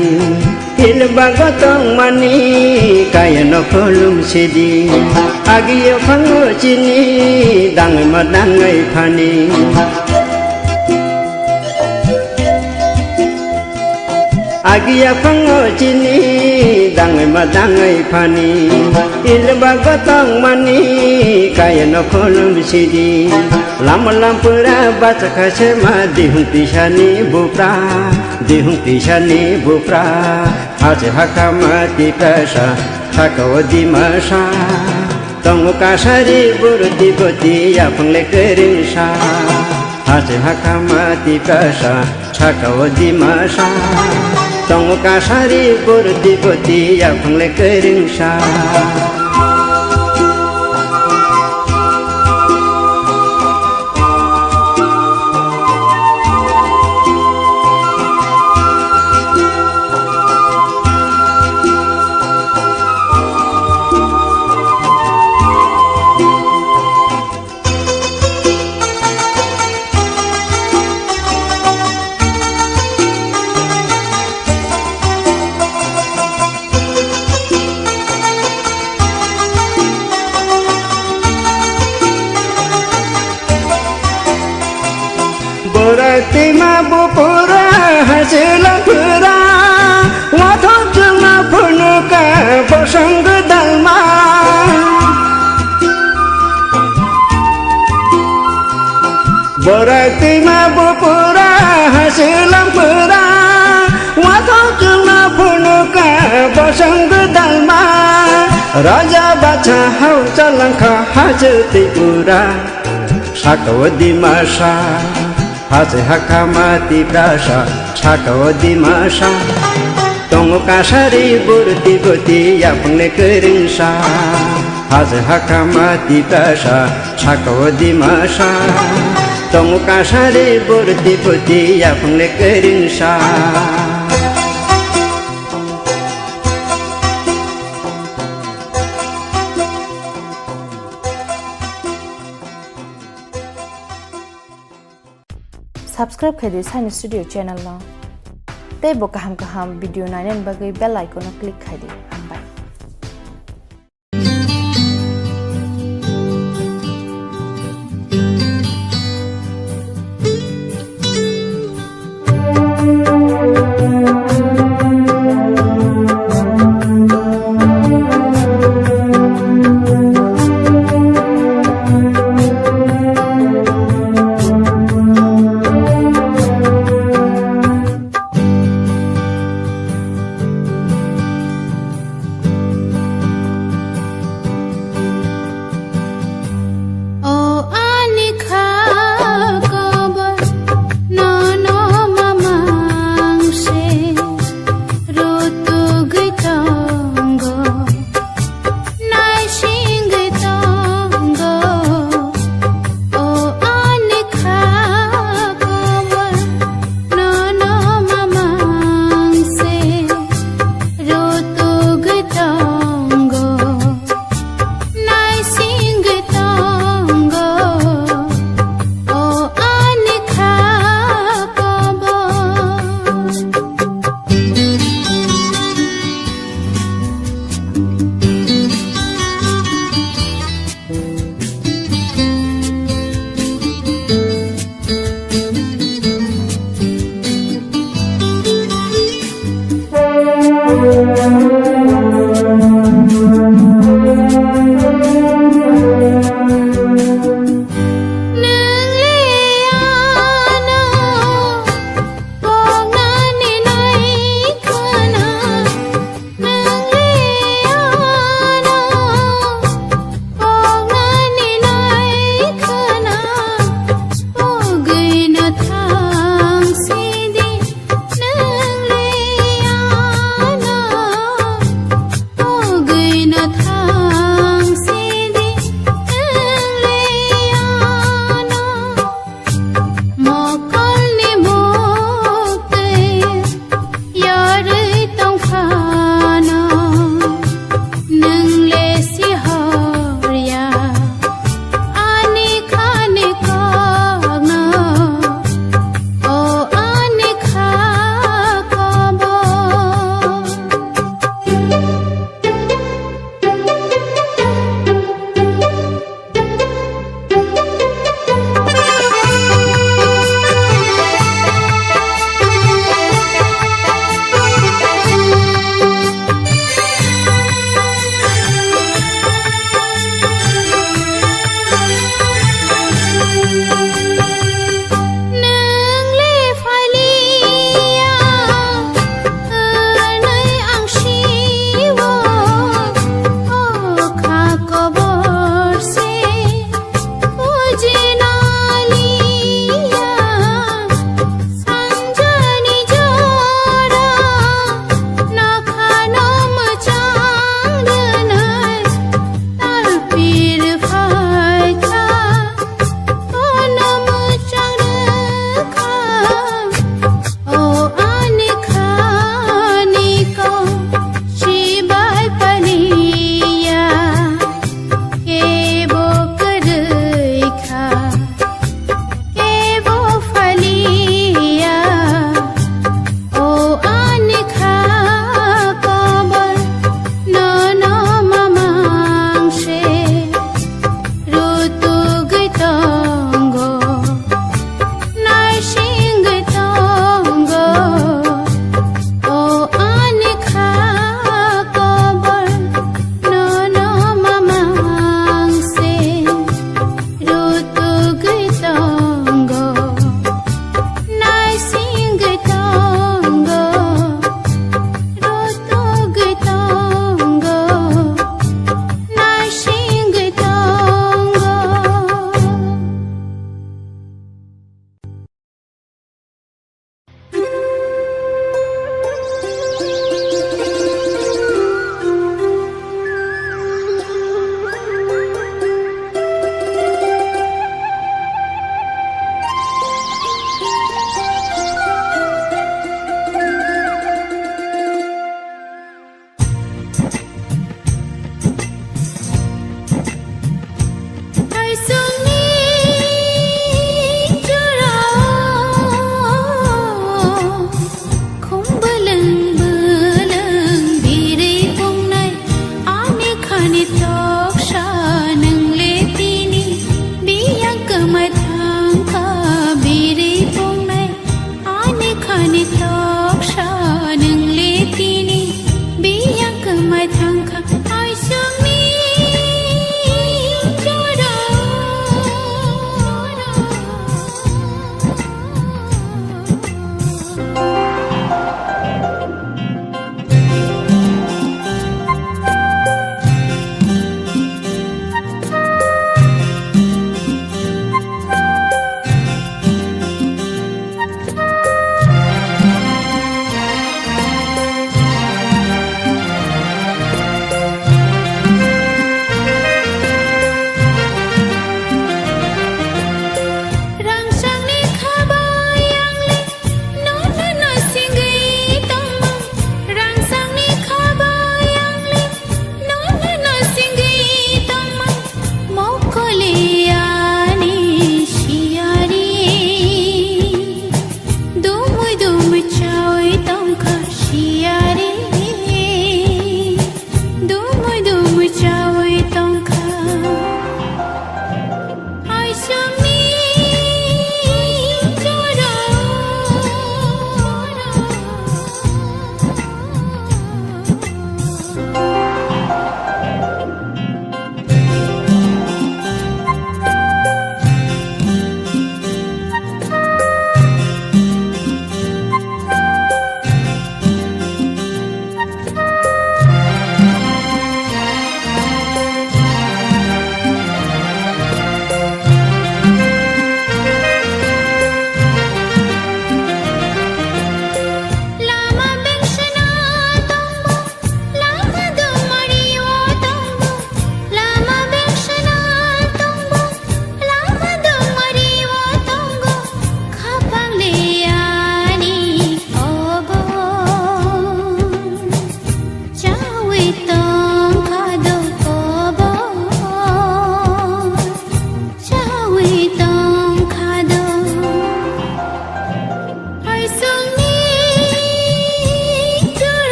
hilba gotong mani kaya no kolum sidi Agia phango chini dangai ma dangai phani Agia phango chini dangai ma dangai phani hilba gotong mani kaya no kolum sidi Lama lampura baca kasema dihung pisani bupra Haji hakamati prasa hakawadi masa Tongo kasari burdi buti yapangle keringsa Haji hakamati prasa hakawadi masa Tongo kasari burdi buti yapangle keringsa Tima bupura hajilah pura Wathok jema punuka bosang dalma Borak tima bupura hajilah pura Wathok jema punuka bosang dalma Raja baca hau jalangka hajati pura Sakawadi masa Haji hakamati prasa chakawadi masa Tongo kasari burdi buti yapangle keringsa haze hakamati tasha chakodi masha tomuka shari burti puti yapungle kerinsha Subscribe khadi Science Studio channel la. Te bo kaham video nainen bagai bell icon na click khadi. Hambai.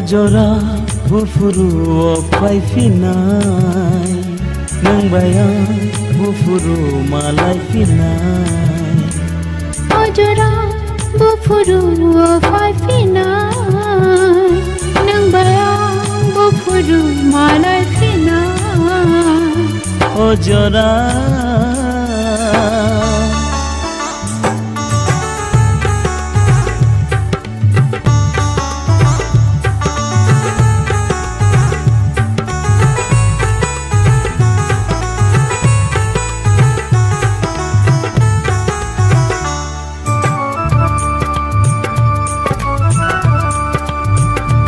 अजरा गुफुरु फायफिनाय नों बाया गुफुरु मालायफिनाय अजरा गुफुरु फायफिनाय नों बाया गुफुरु मालायफिनाय अजरा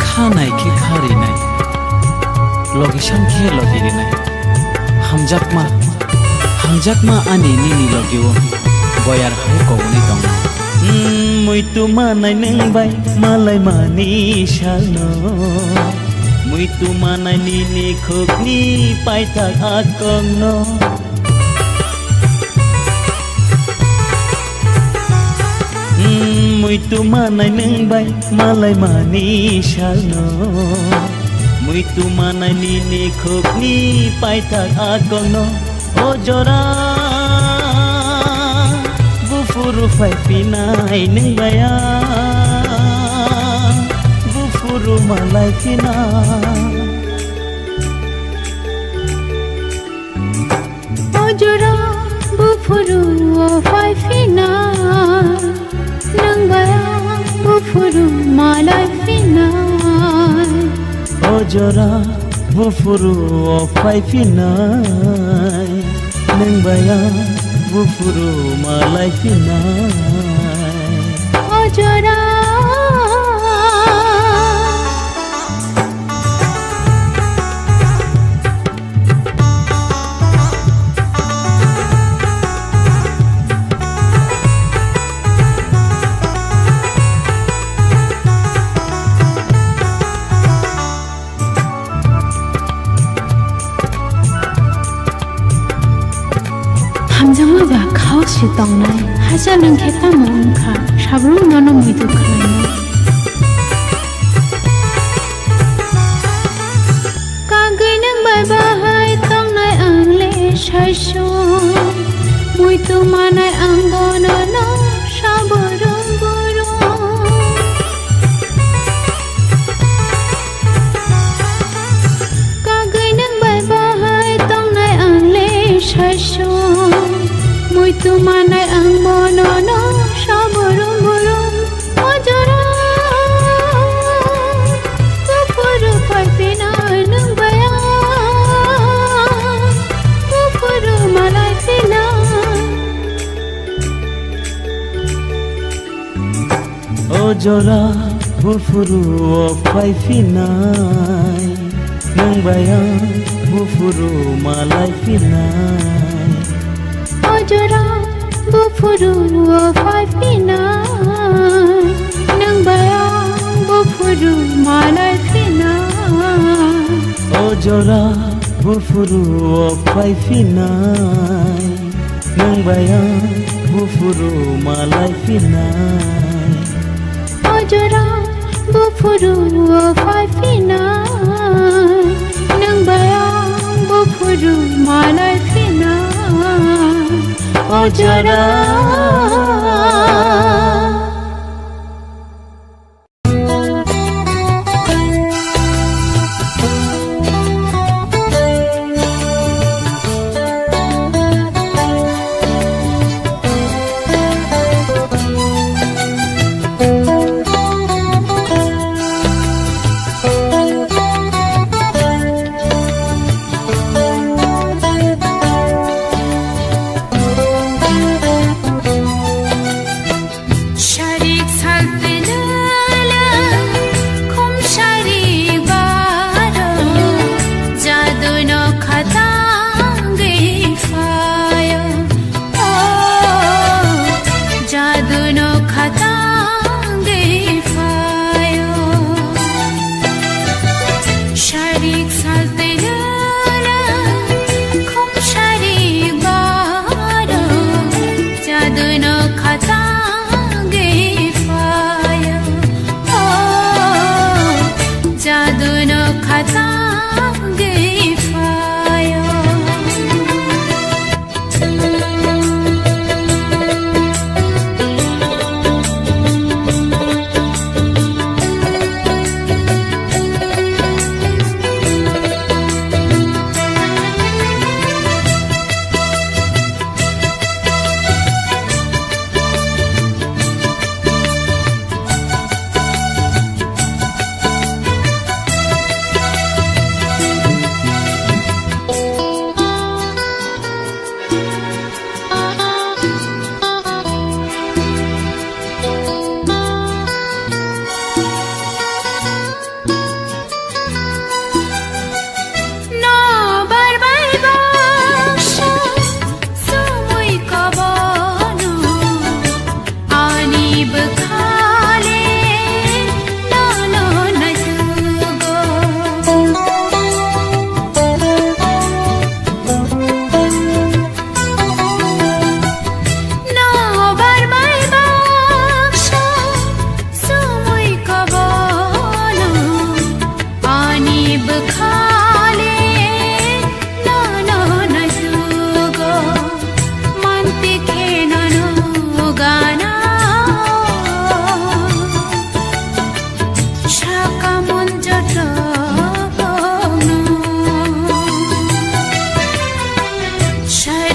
खानाय के खारिनाय लगिशान के लगिरिनाय hamjakma ani nini logiwo boyar hai kogni tong mui tu manai neng bai malai mani shalno mui tu manai nini khokni pai tak akongno mui tu manai neng bai malai mani shalno mui tu manai nini khokni pai tak akongno Ojora Gufuru faipinay neng baya Gufuru malay pinay Ojora Gufuru faipinay neng baya Gufuru malay pinay Ojora Gufuru faipinay neng baya gufuru malay pinay Ojora hamjama ba khao si tongnai haja nang kheta mongkha sabrung nono muidu khlainai kagai nang bai bahai tongnai angle shaisho muidu manai angona no saborong borong kagai nang bai bahai tongnai angle shaisho Mui tu manai ang monono saborong borong Ojora Gufuru faipinay neng baya Gufuru malay pinay Ojora gufuru faipinay neng baya Gufuru malay pinay Ojora Gufuru faipinay neng baya Gufuru malay pinay Ojora gufuru faipinay neng baya Gufuru malay pinay Ojora Gufuru faipinay neng baya Gufuru malay pinay Ojora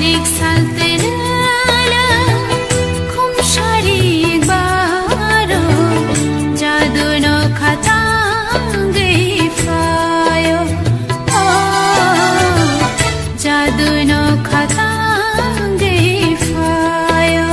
एक साल तेरा खुम सारी बारो जादू नो खाता गई फायो जादू नो खाता गई फायो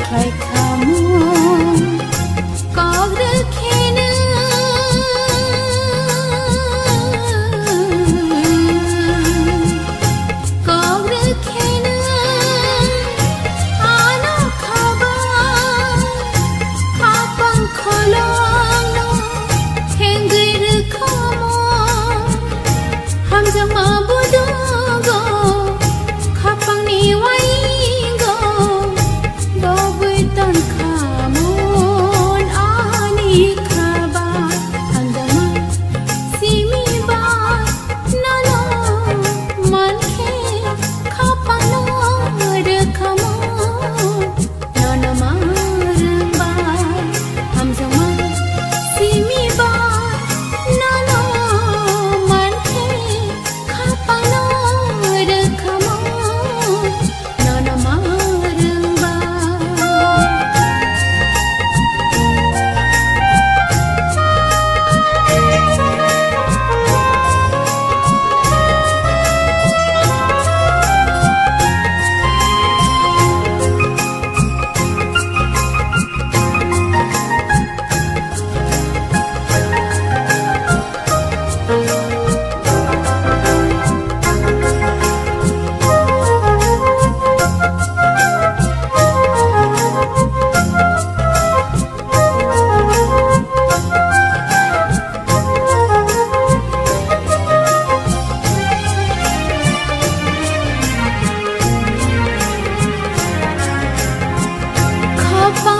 khai kamu kau rekhena kau rekhena anak khabar kapang kholong no henggir kamu hamjang mabudogo kapang niwai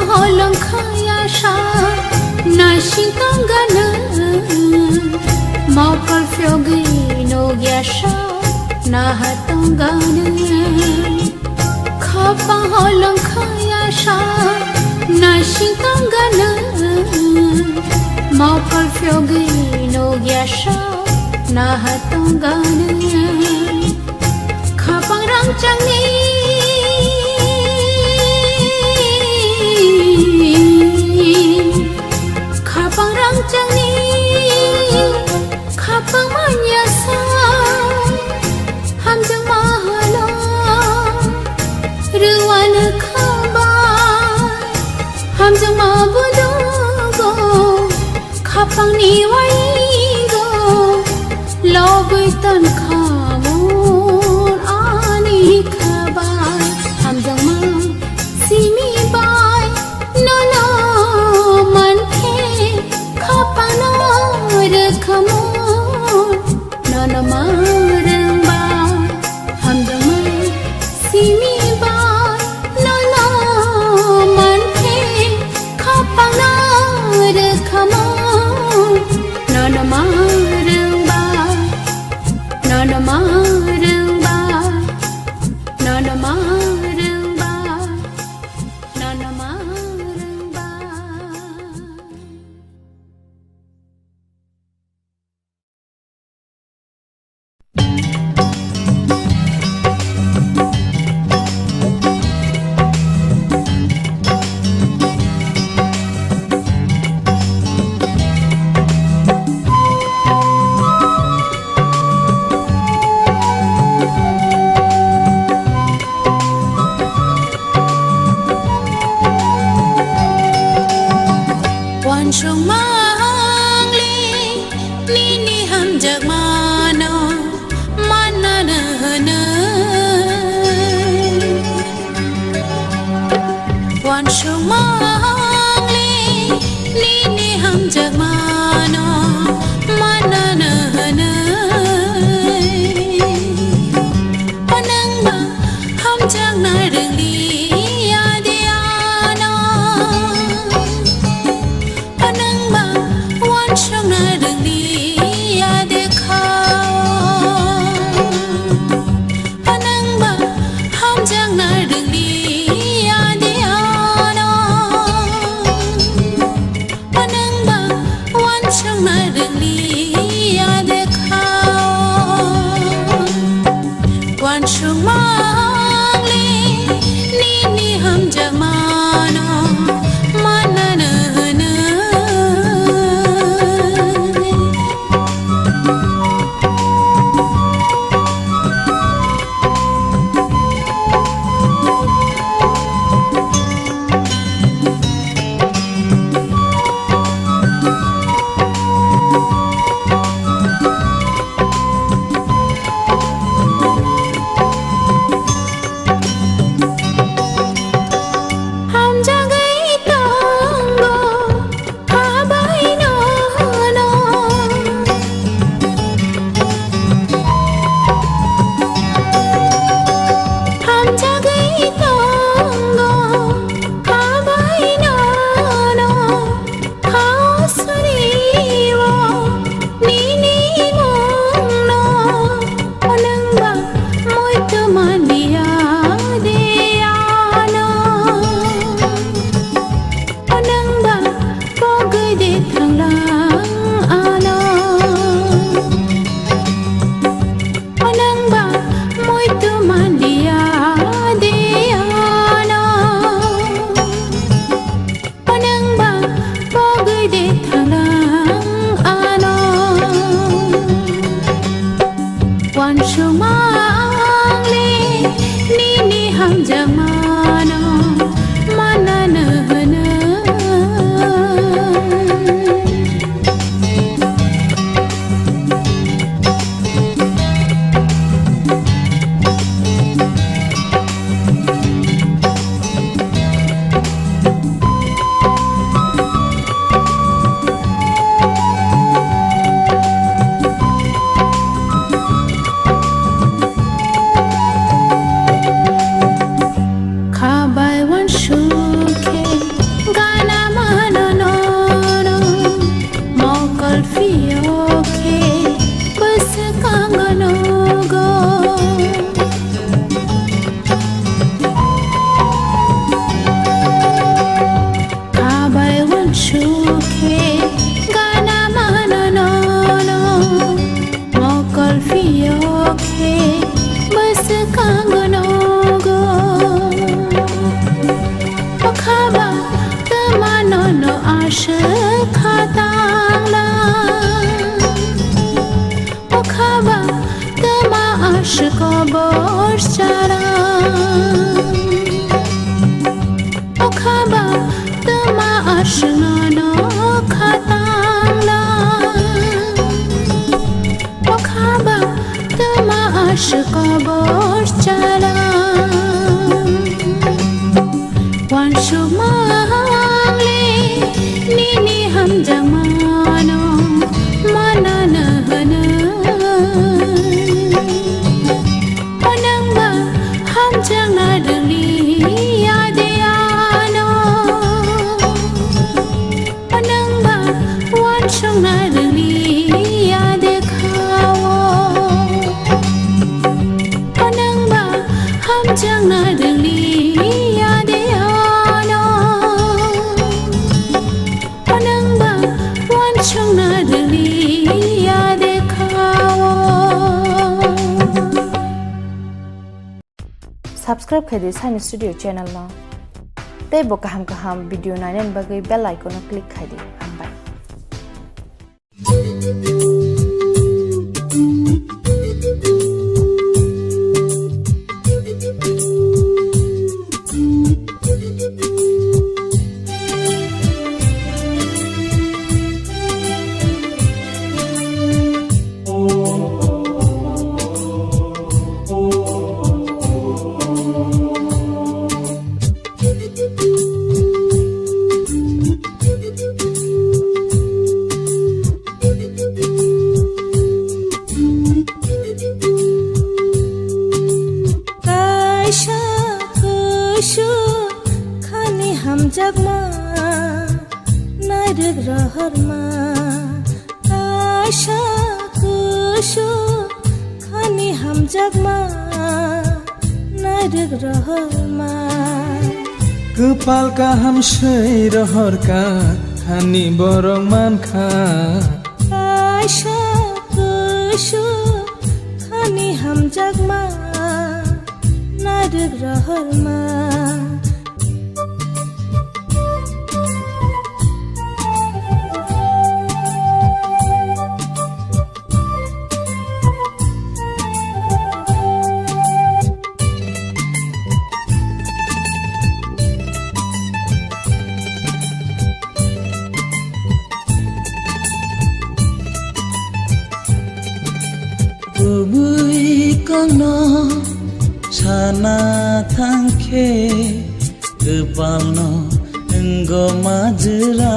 Holong kaya sha nashing tanggana mau perfyogi no gyasha na hatanggana khapa holong kaya sha nashing tanggana mau perfyogi no gyasha na hatanggana khapang rangchang ni kapang rangchang ni kapang manyasa hamjang mahala ruwan kabar hamjang mabudogo kapang niwai go lobui tan kamun ani kabar hamjang ma simi bai nono kamun nana marang ba hamjang ma simi ba nana man ke kapang na re kamun nana marang ba nana marang ba nana marang ba nana marang ba Wan chung mang li ni ni ham jak mano mana na na Wan chung mang li ni ni ham jak mano mana na na Panang ba ham jak na rừng li ya de ana Panang ba wan chung na rừng li ya de khao Panang ba ham jak na rừng li ya de ana Panang ba wan chung na rừng li ya de khao Wan chung mang li ni ni ham jak mano mana na na kangonogo Okhaba temanono ashe khatangla Okhaba tema ashe kobor chara Okhaba tema ashe nono khatangla Okhaba tema ashe kobor chara Wan shumale nini ham jamano manana hana Onangba ham jangna dali yadeano Onangba wan shongna dali yadekhawo Onangba ham jangna dali Subscribe khadi Science Studio channel na tei bo kaham video nainen bagai bell icon click khadi hambai जगमा नायक रहरमा आशा कुशो खानी हम जगमा नायक रहरमा Kepalka ham sei rohorka khani borong mankha आशा कुशो खानी हम जगमा नायक रहरमा kono sana thangkhe kepalno enggo majra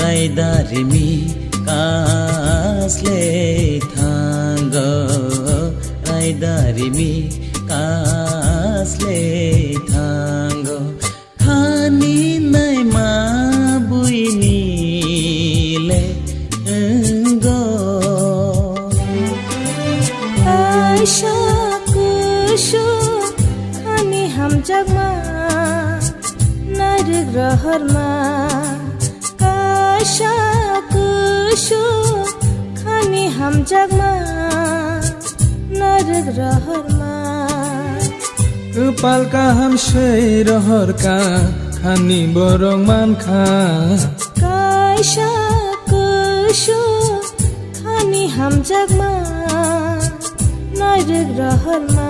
raidarimi kasle thanggo raidarimi kasle thanggo khani nai ma buini le आशा कुशो खानी हम जगमा नायक रहरमा आशा कुशो खानी हम जगमा नायक रहरमा Kepalka ham sei rohorka khani borong mankha आशा कुशो खानी हम जगमा नायक रहरमा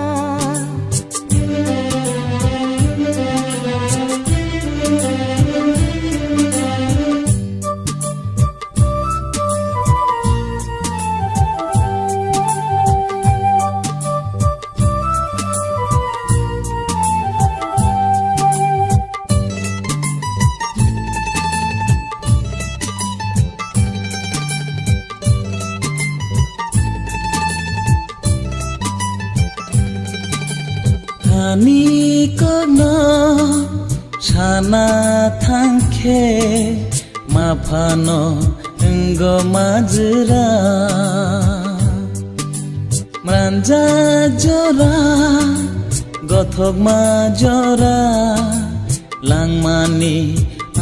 khani kono sana thangkhe mafano enggo majra mranja jora gothok majora langmani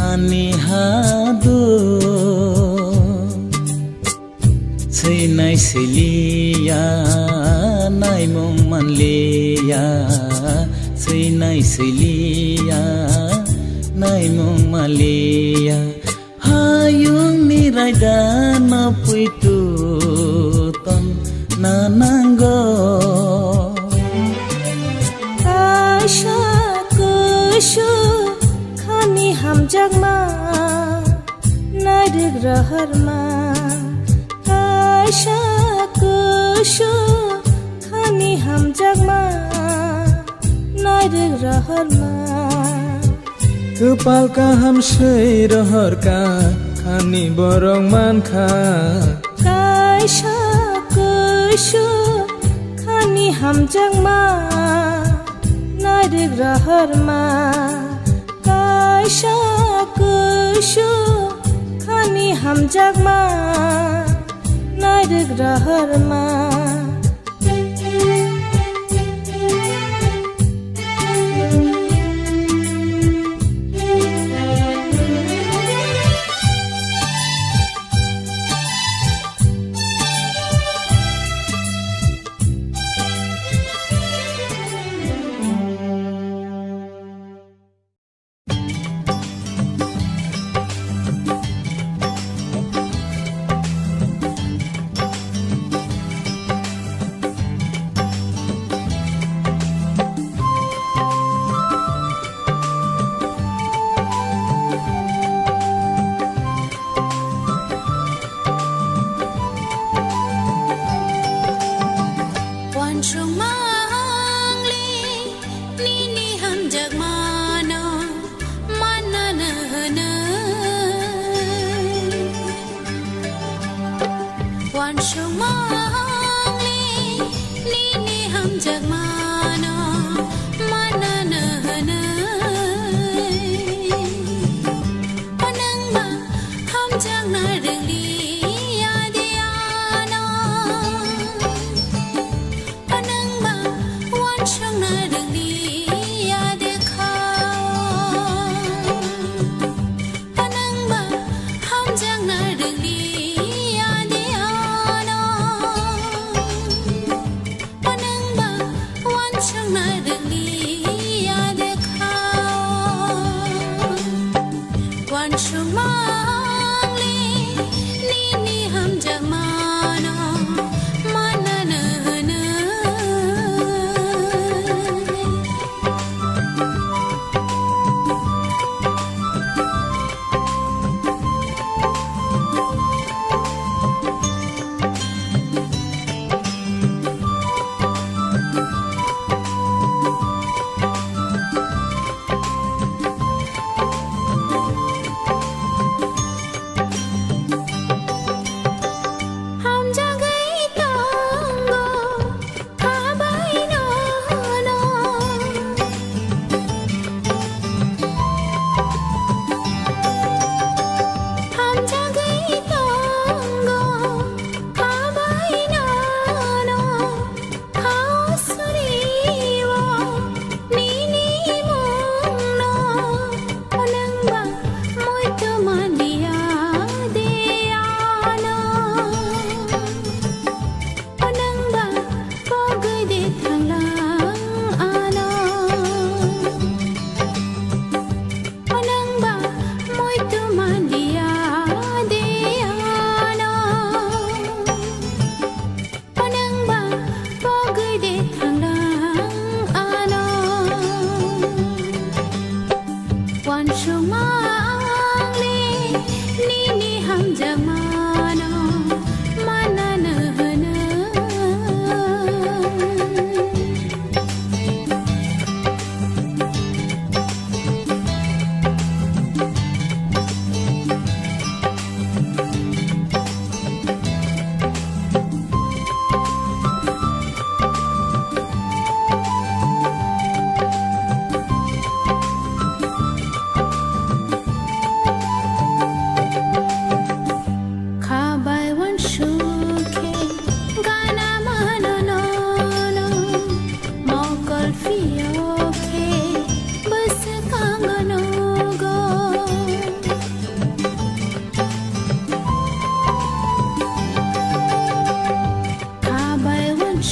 ani hadu sei nai selia seilia sei nai seilia nai mong malia hayung ni raida na puitu ton nananggo Aisha kushu khani ham jagma nadik rahar ma Aisha kushu khani ham jagma nadik rahar ma Kepal kaham sei rahar ka khani borong man kha Aisha kushu khani ham jagma nadik rahar ma Aisha kushu khani ham jagma nadik rahar ma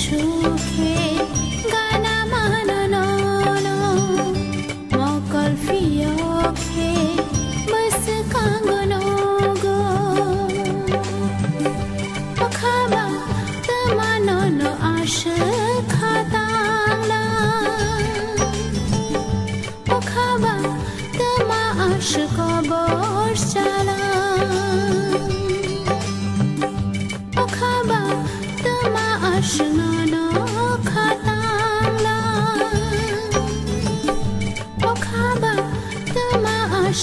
सुखे गाना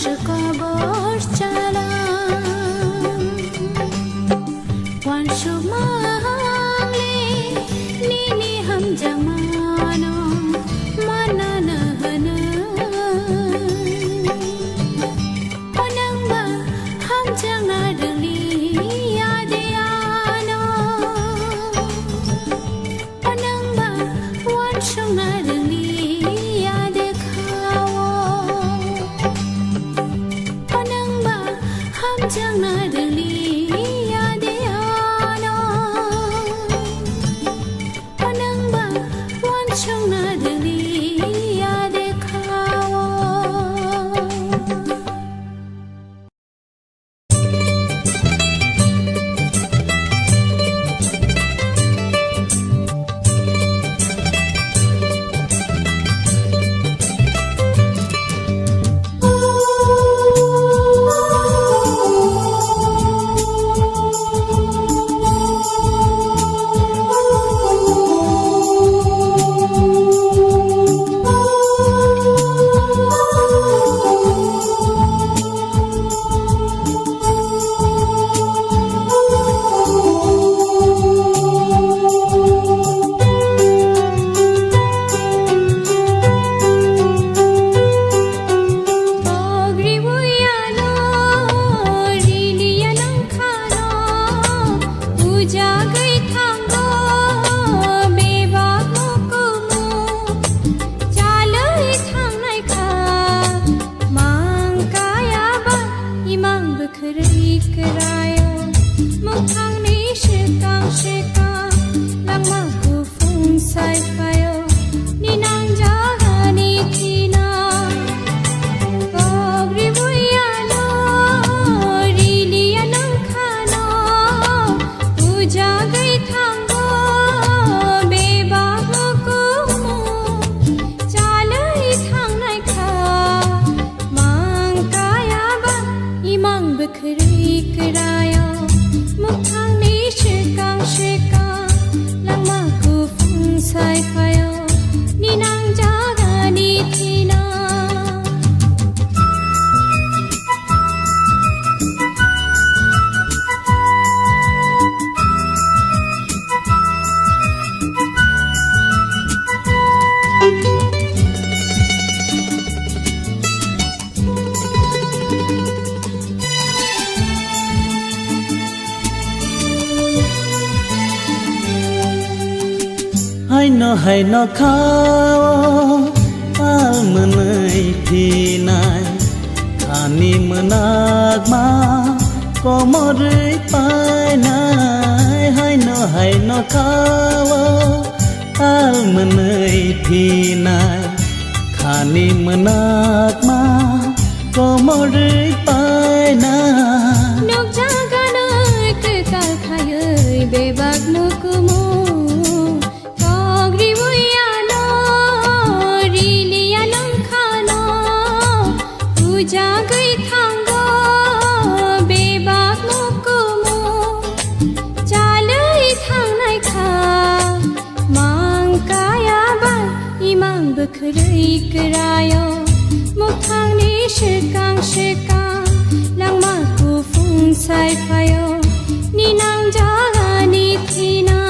kobor chala wan shumale nini ham jamano manana hana onangba ham janga dali yadeano onangba wan shunga dali jangan deli ade ano panangba wan chong na deli ade khawo hai no khao al menai thinai khani menak ma komori pai nai hai no khao al menai thinai khani menak ma komori pai nai nok jaga nai ke kal khayai bebak nukumu jagai thanggo bebak mukumu jalai thangnai kha mang kaya ba imang bekhrai kerayo mukhangni shekang langma ku fung sai phayo ninang jagani thina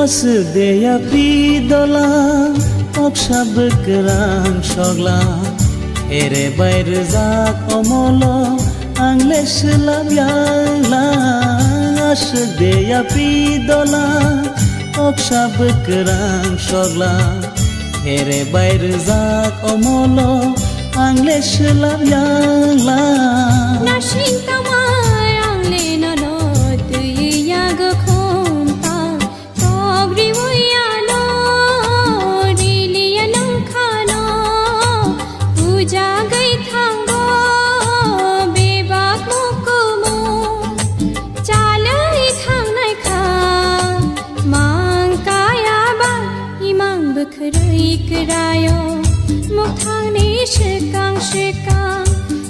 Asdeya pidola oksab kerang shogla ere bair jak omolo angle slam yangla asdeya pidola oksab kerang shogla ere bair jak omolo angle slam yangla nashin tamai angle no tuyi yag jagai thanggo bebak mukumu jalai रायो मुखांनि शिकां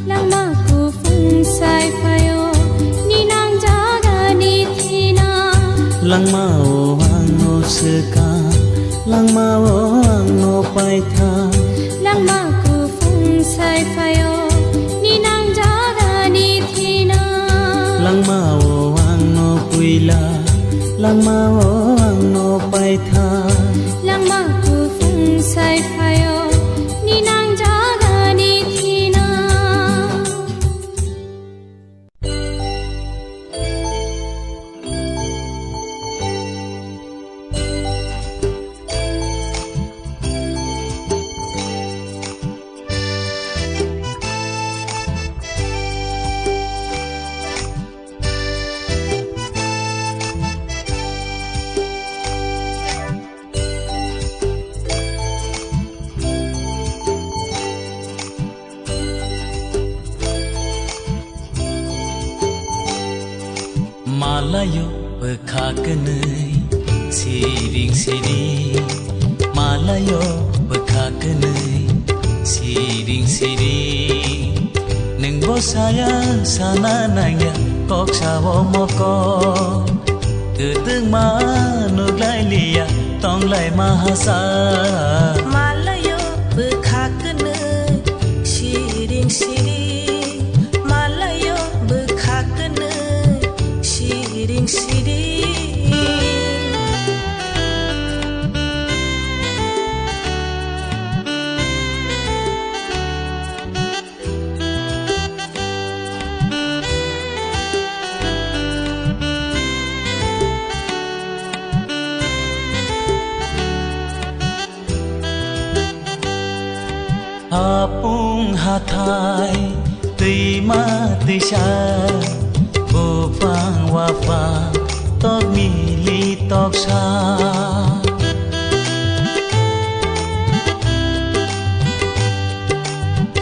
लांमाखौ फुंसाय फायो निनां जागानि थिना langmao angno seka langmao angno paitha लांमाखौ फुंसाय फायो निनां जागानि थिना langmao angno puila langmao angno paitha लांमाखौ फुंसाय फायो निनां जागानि थिना Malayo bekhakenai siring siring Malayo bekhakenai siring siring Neng bosaya sana nanya kok sawo moko Gedeng manuk lai lia tong lai mahasa Malayo bekhakenai siring siring Malayo bekhakenai siring siring Apung hatai Tima tisha Bopang wafang Tok mili tok sa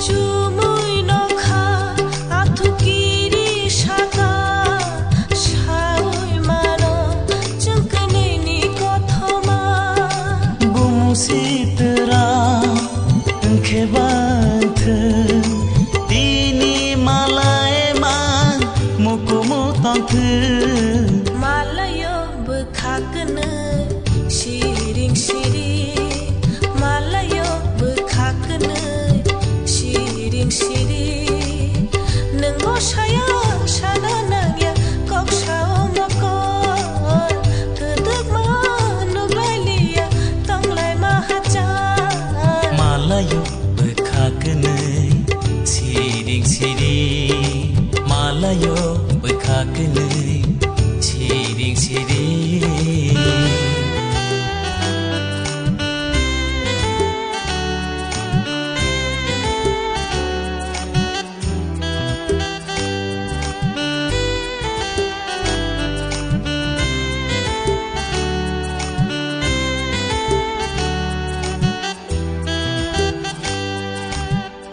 Chumuy nokha athu kiri shaka Shaoy mano chungkane ni kothoma Bumusitra Khebanthe Tini malai ma Mukumu tongthe Malayo bekhakenai siring siring Malayo bekhakenai siring siring Neng bosaya sana nangya kok sao makon Gedeg manuk lai lia tong lai mahajan Malayo bekhakenai siring siring Malayo bekhakenai siring siring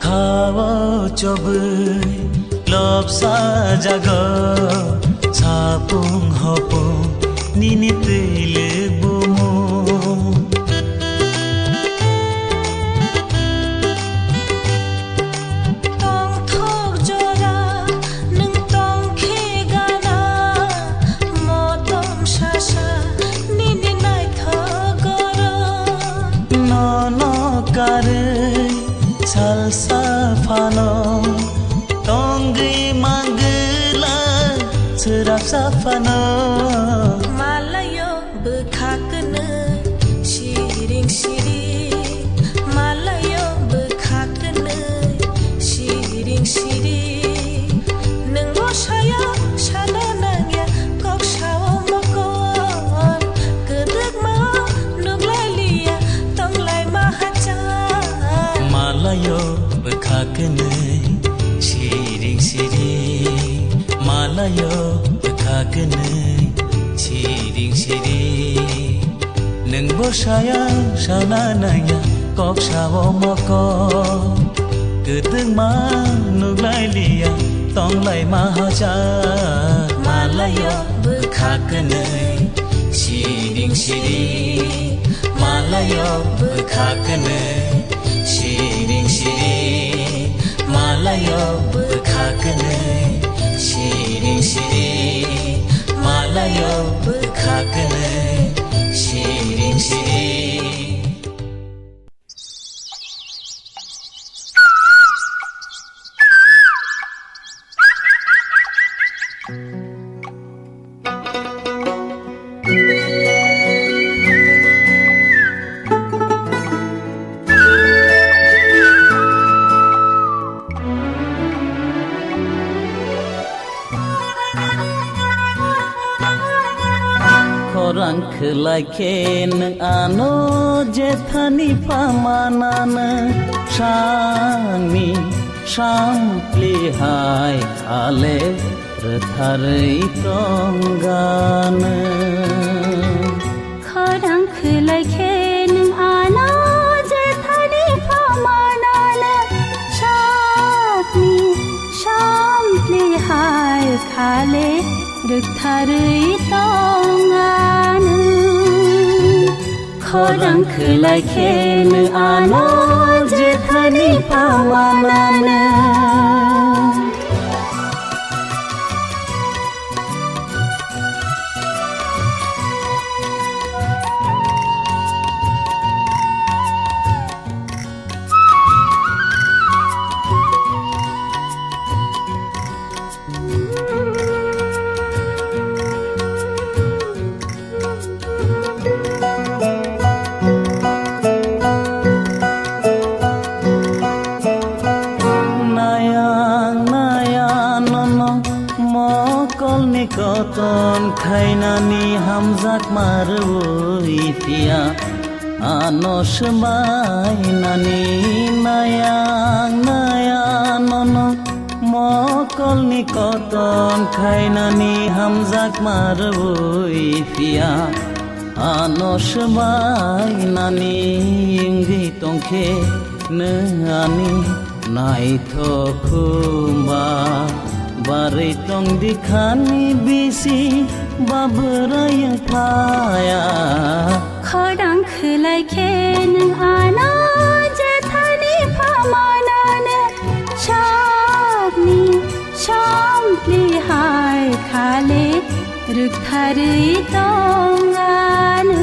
Khawa chobai lop sa jaga sapung hopung nini tele bumo Tong thok jora nung tong khe gana Motom shasha nini nai thagara no no kare salsa fano tongi mangla serap safano Malayo bekhakenai siring siring Malayo bekhakenai siring siring Neng bosaya sana nangya kok sao makon Gedeg manuk lai lia tong lai mahajan Malayo bekhakenai siring siring Malayo bekhakenai siring siring Neng bosaya sana nanya kok sao moko Gedeg manuk lai lia tong lai mahajan Malayo bekhakenai siring siring मालायाव बोखागोनो सिरिं सिरिं मालायाव बोखागोनो सिरिं सिरिं मालायाव बोखागोनो सिरिं सिरिं खौरां खोलायखे नों आनो जेथानि फामानानो सानि सामप्लिहाय आले रोथारै तंगानो खौरां खोलायखे नों आनो जेथानि फामानानो सानि सामप्लिहाय खाले रोथारै तंगानो खौरां खोलायखे नों आनो जेथानि फामानानो कतन खायनानि हामजाक मारो इतिया आनस मायनानि नायां नायानन मकलनि कतन खायनानि हामजाक मारो इतिया आनस मायनानि इंगि तंखे नोंआनि नायथखुमा बारै तं दिखानि बिसि बाबोराय थाया खौरां खोलायखे नों आनो जेथानि फामानानो साबनि सामप्लिहाय खाले रोथारै तंगानो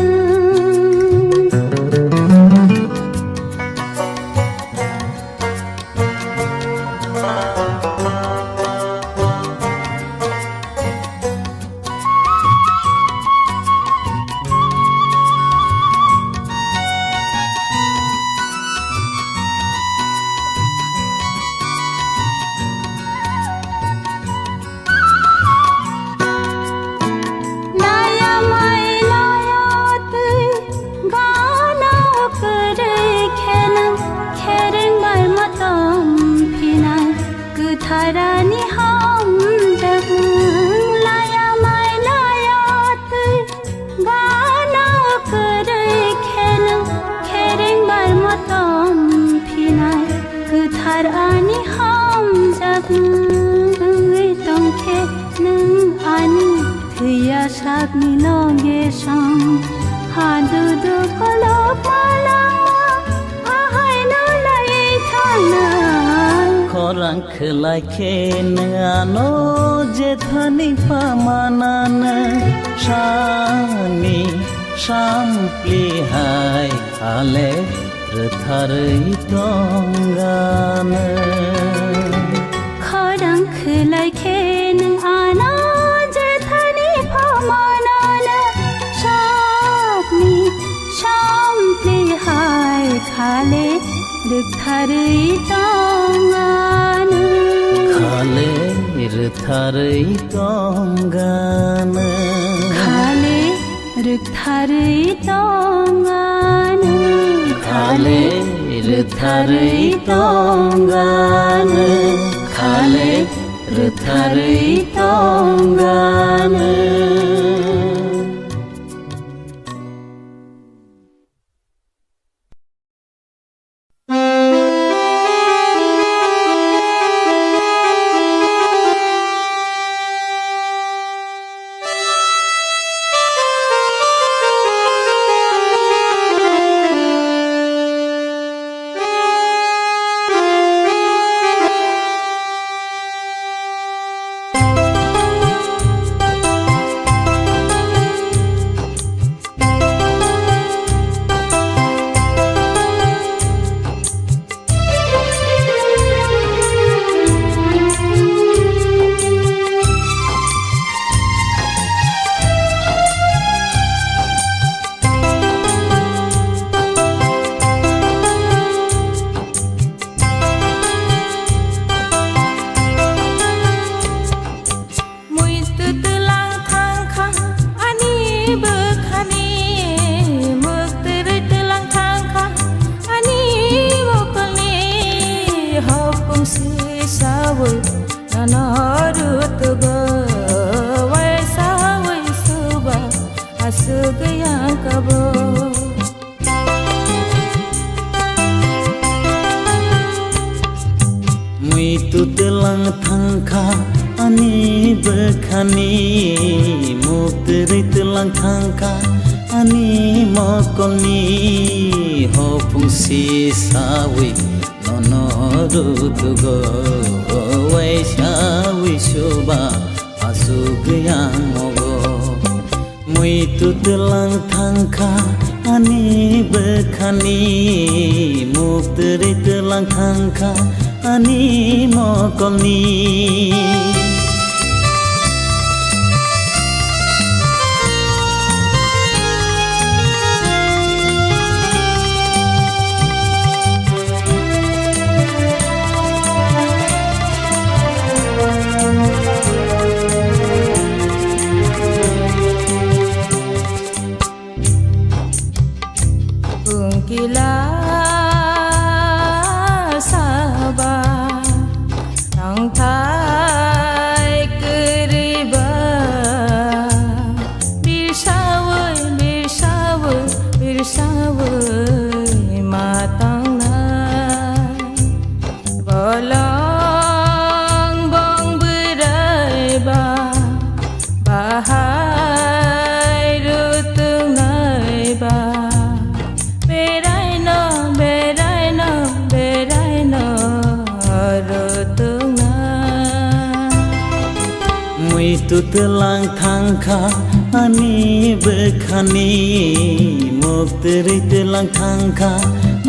थारानि हम जगं लाया माय लायात गाना करे खेनं खेरें बार मतम फिनाय गोथारानि हम जगं तंखे नों आनि थैया साबनि लगे सं हादु दु कलप मालामा आहाय नलाय थांना खौरां खोलायखे नों आनो जेथानि फामानानो सानि सामप्लिहाय खाले रोथारै तंगानो खौरां खोलायखे नों आनो जेथानि फामानानो साबनि सामप्लिहाय खाले रोथारै तंगानो खाले रोथारै तंगानो खाले रोथारै तंगानो खाले रोथारै तंगानो खाले रोथारै तंगानो fungsi sawi nanarut go wai sawi suba asugayang kabo mui tu telang thangkha ani bekhani mukteri telang thangkha ani mokoni ho fungsi sawi nonorut go wai sawi suba asugayang mogo mui tu telang thangkha ani bekhani mukteri telang thangkha ani mokoni Kila sabah ang thai keriba birsawai matang na bolong bong berai ba bahai rutung nai ba mui tu telang thangkha ani bekhani mukteri telang thangkha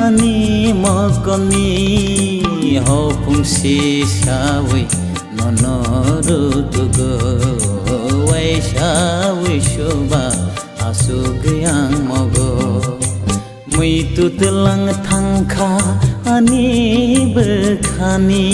ani mokoni ho fungsi sawi nonorut go wai sawi suba asugayang mogo mui tu telang thangkha ani bekhani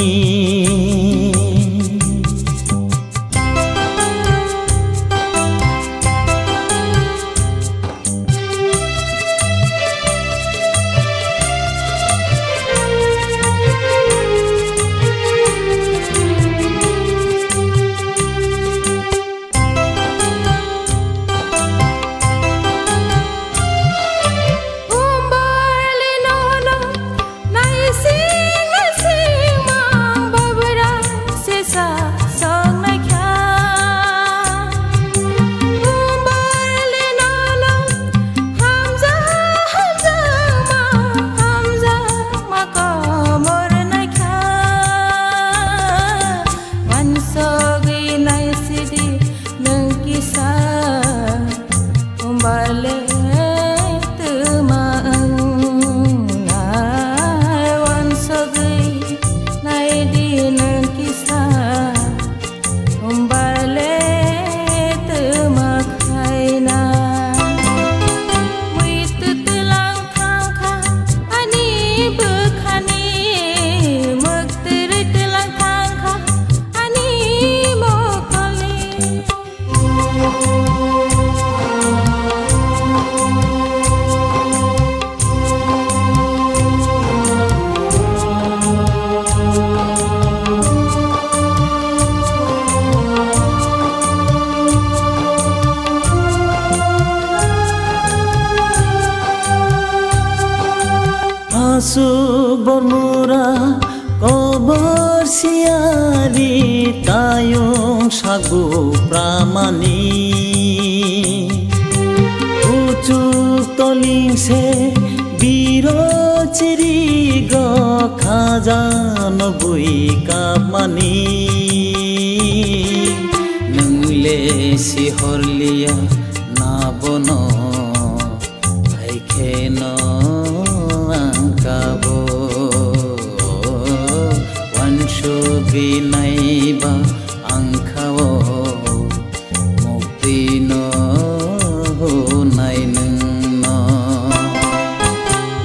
Asu bermurah kobar siari tayung sagu pramani ucuk toling se biro ciri go khajan bui kapmani nungle si horliya na bono aikeno angkabo wansho binaiba angkabo mukti no nai nungno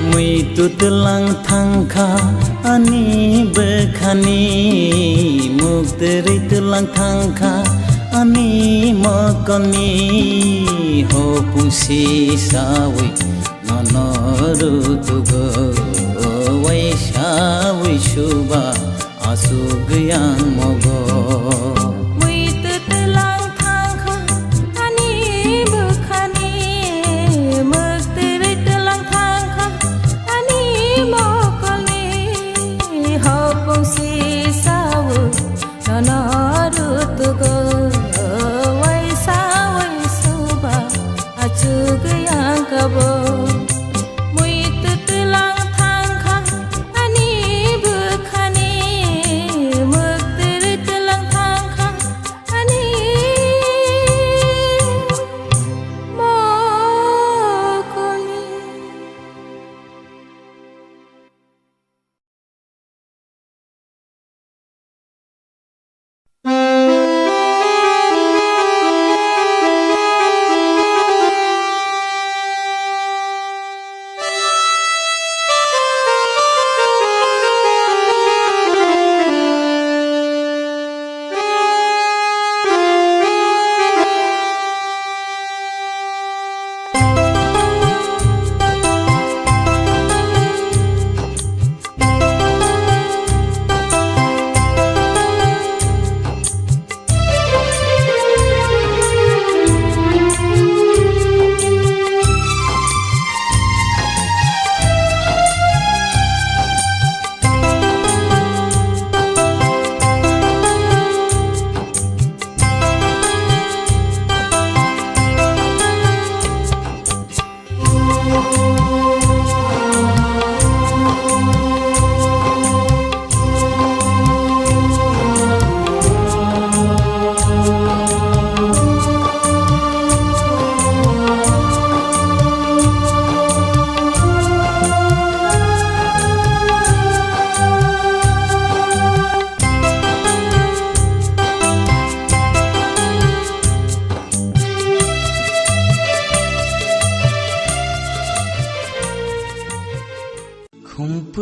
mui tutelang thangkha ani bekhani mukteri telang thangkha ani mokoni ho pungsi sawi nonorutugo wai sawi suba asugayang mogo Muitu telang thangkha ani bukhani Muktiri telang thangkha ani mokoni Hopong si sawu nanarutugo Waisa waisuba asugayang kabo Muitu telang thangkha ani bukhani Muktiri telang thangkha ani mokoni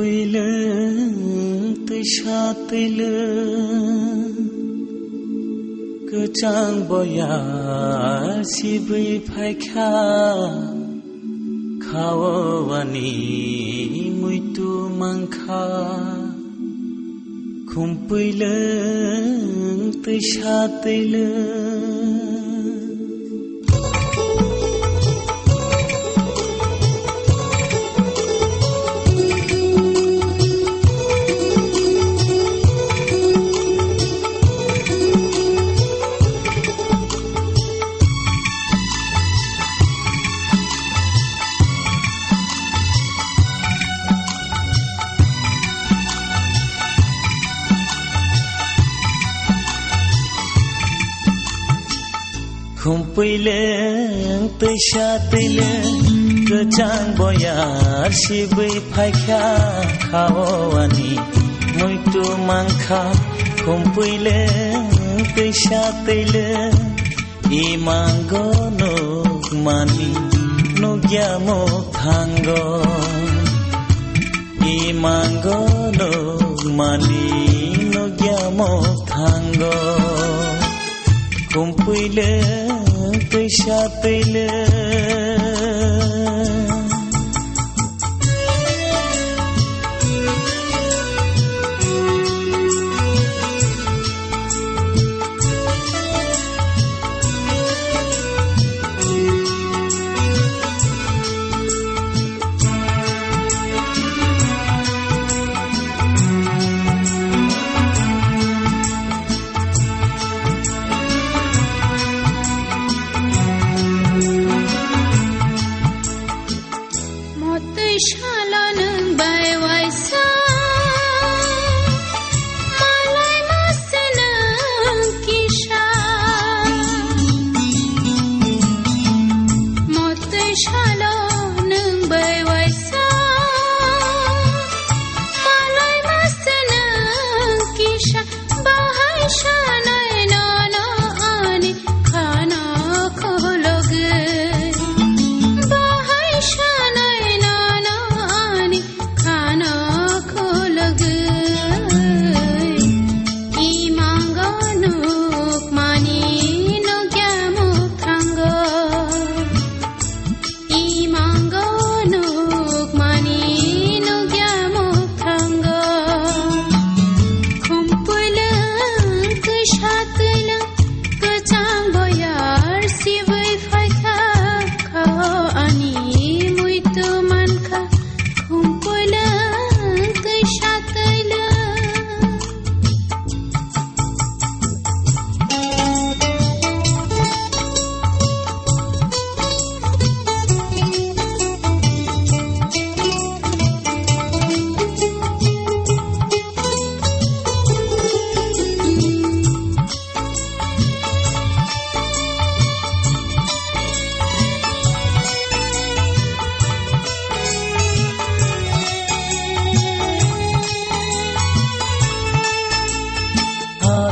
Kumpuleng tesateleng Kecang boya sibui paikha Kawani muitu mangkha Kumpuleng tesateleng Kumpuleng tesateleng Kecang boyar sibui paikha Kawani muitu mangkha Kumpuleng tesateleng Imanggo nugmani Nugyamo thanggo Imanggo nugmani Nugyamo thanggo Kumpuleng tesateleng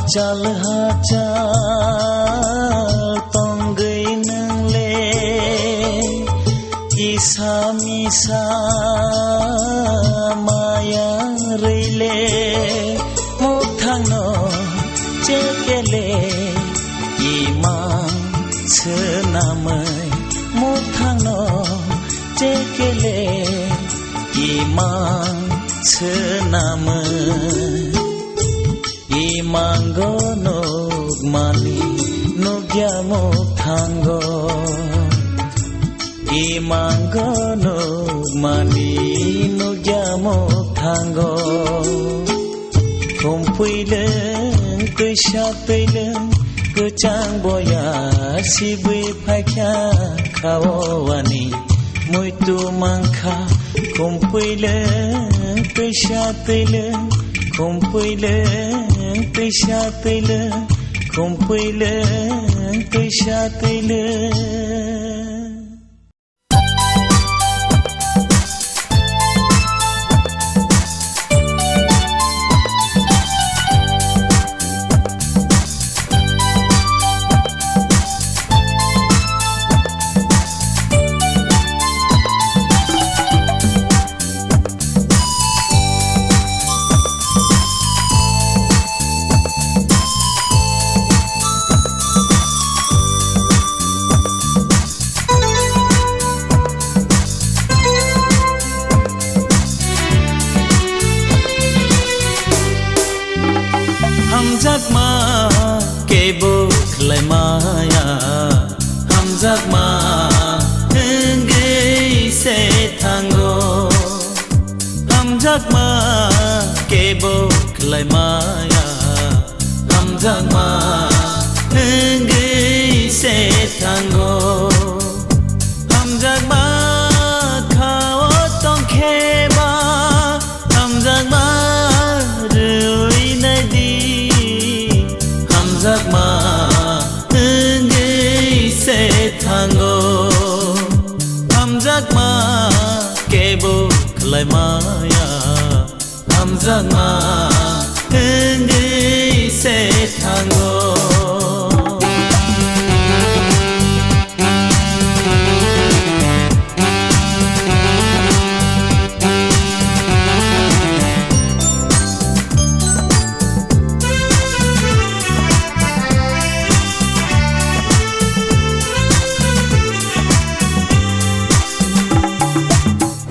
हाचाल तंगै नोंले इसा मिसा माया रैले मुथांनो चेकेले इमान सोनामै मुथांनो चेकेले इमान सोनामै imango nugmani nugyamo thango imango nugmani nugyamo thango kumpuileng kushatileng kucang boya sibui phakya khawani muitu mangkha kumpuileng kushatileng kumpuileng kumpuileng Hamjakma kebuk lemaya Hamjakma engei se tango Hamjakma kebuk lemaya Hamjakma engei se tango Hamjakma khao tong kheba Hamjakma Hamjakma engei se tango Hamjakma kebuk lemaya Hamjakma engei se tango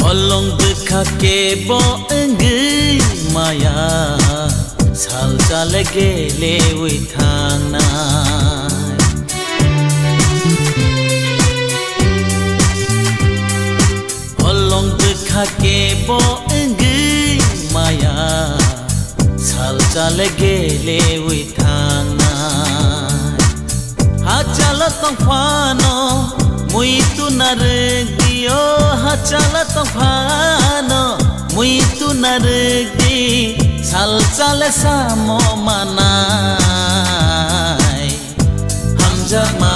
Olong bekake bo engei maya sal jale gele withana Olong bekake bo engei maya sal jale gele withana Hacala tong phano Muito naregi hacala tofano muito naregi salsale samo manai Hamjakma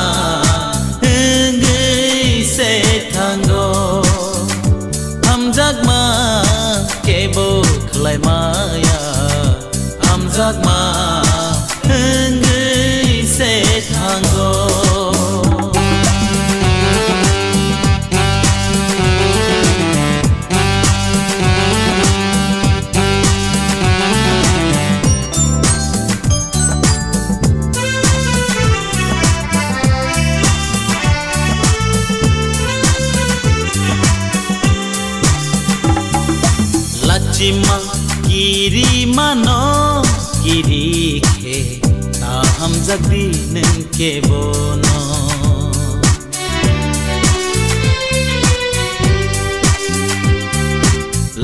engei se tango Hamjakma kebuk lemaya Hamjakma engei se tango Lachima kiri mano kiri ke ta hamjak dinen ke bono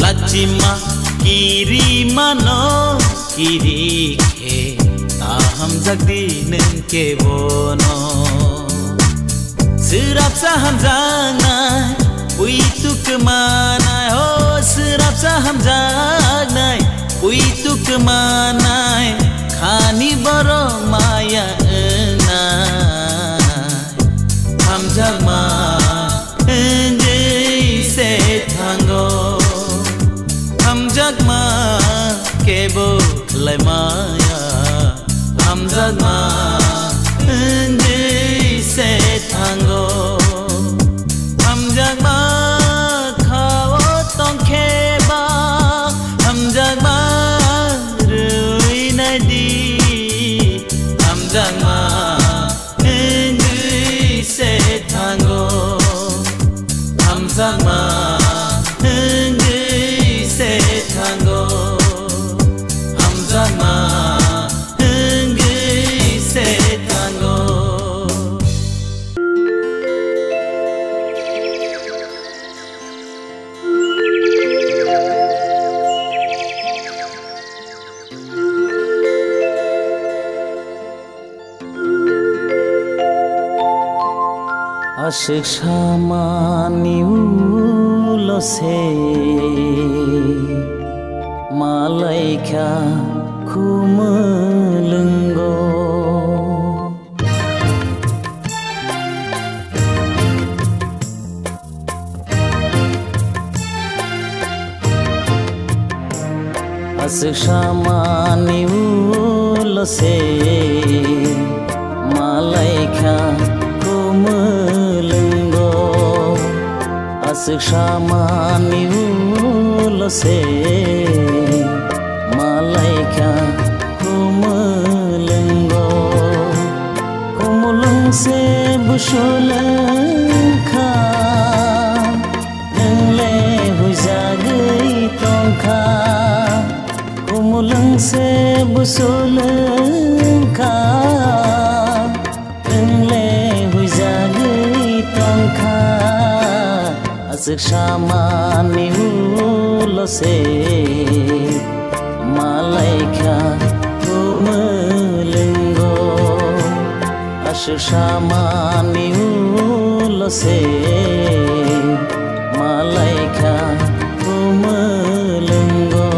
Lachima kiri mano kiri ke ta hamjak dinen ke bono Serap sahamjana Uitu kemana oh serap saham jagnai Uitu kemana khani baro maya enai Hamjakma engei se tango Hamjakma kebuk lemaya di amjang ma ngui se tango amjang ma ngui se tango amjang ma ngui se tango Asik sama niulo se malaika kumelenggo Asik sama niulo se malaika kumelenggo Asik sama niulo se malaika kumelenggo kumulung se busuleng kha nengle hujagai tongkha kumulung se busuleng kha Asik sama niulo se malaika kumelenggo Asik sama niulo se malaika kumelenggo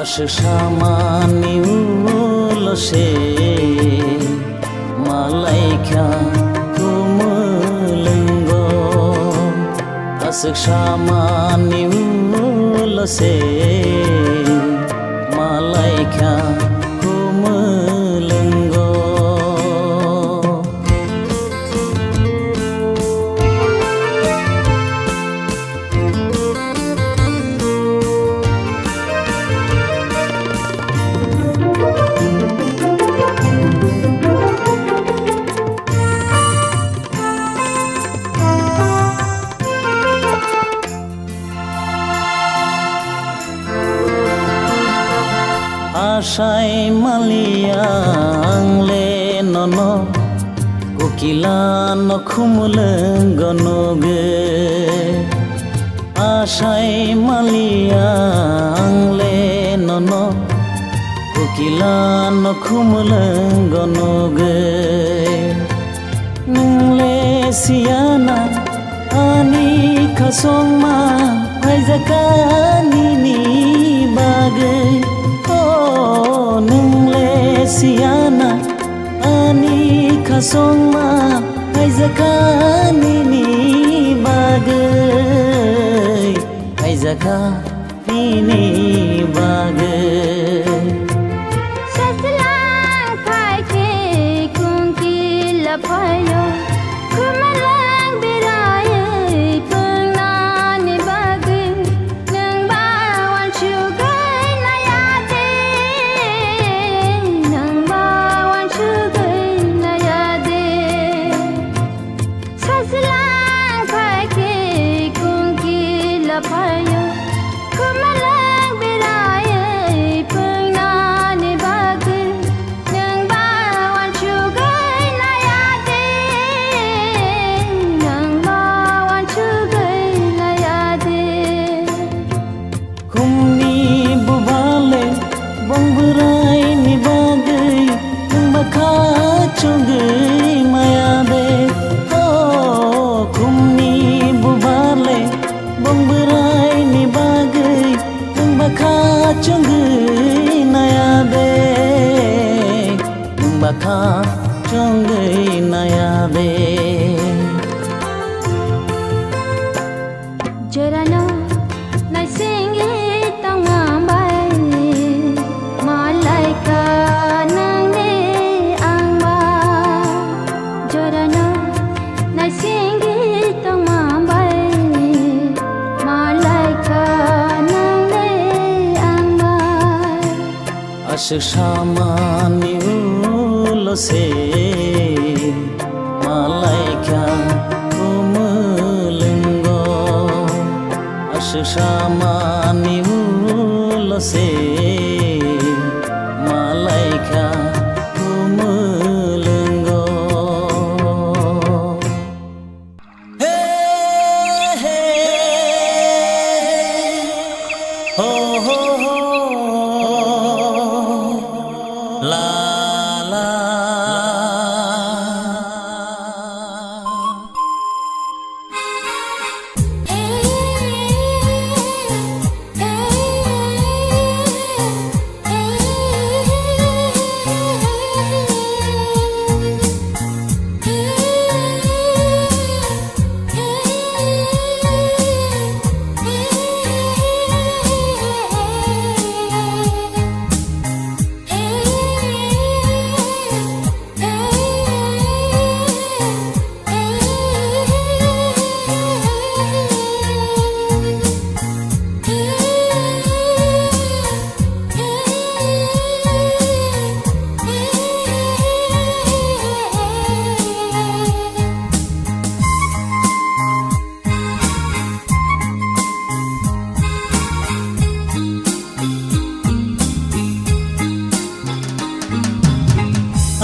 Asik sama niulo se malaika kumelenggo Asik sama niulo se malaika kumelenggo Asai maliang le nono Kukila no khumulenggo noge Asai maliang le nono kukila no khumleng gonoge nungle siana ani khasong ma phaijakani ni bage o nungle siana ani khasong ma phaijakani ni bage phaijakani ni bage भयो कुमलाङ बिराए पुनानी बागे नङ बावन सुगै नयादे नङ बावन सुगै नयादे ससलाङ फाके कुंकिल भयो कुमलाङ बिराए पुनानी बागे नङ बावन सुगै chungi maya de oh kumni bubale bongberai ni bagai bakha chungi naya de bakha chungi naya de jarano nai singi tangambai malaika Ashamani ulose malaika kumulungo Ashamani ulose malaika kumulungo Hey hey oh oh la la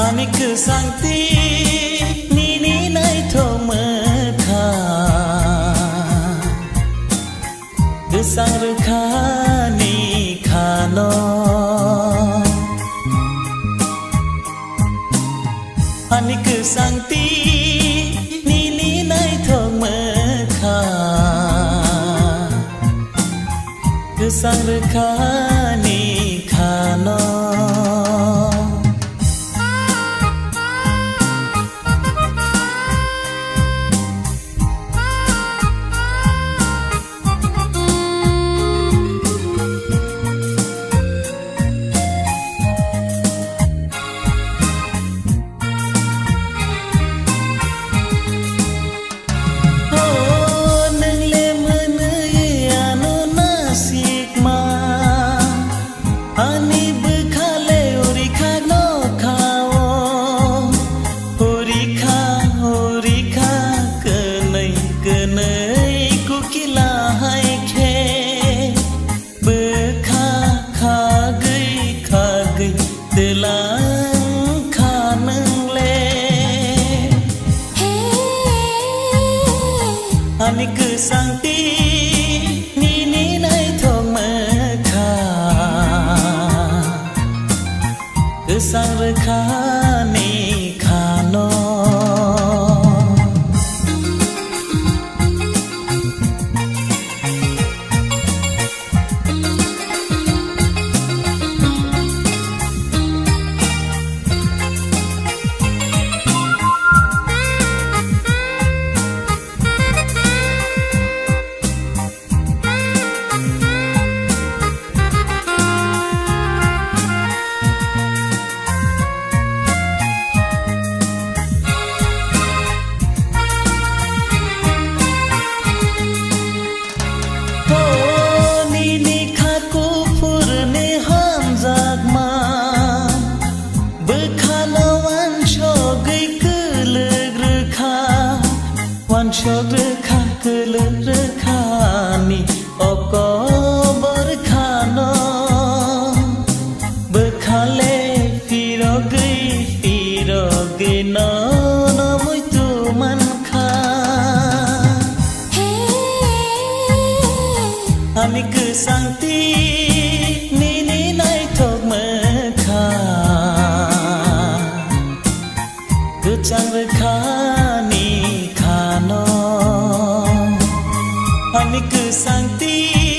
Anik sangti nini nai thome kha Gesang rekha ni khano Anik sangti nini nai thome kha Gesang rekha ni khano Anik sangti nini nai thong ma kha ชกเรือข้าคือเรือข้านี่ออกก็บรข้านอเบิกข้าเลฟีรอเกยนอนอมุยตูมันข้า Ani cứ sang ti ni nai thok mơ kha cứ chang re kha ni kha no Ani cứ sang ti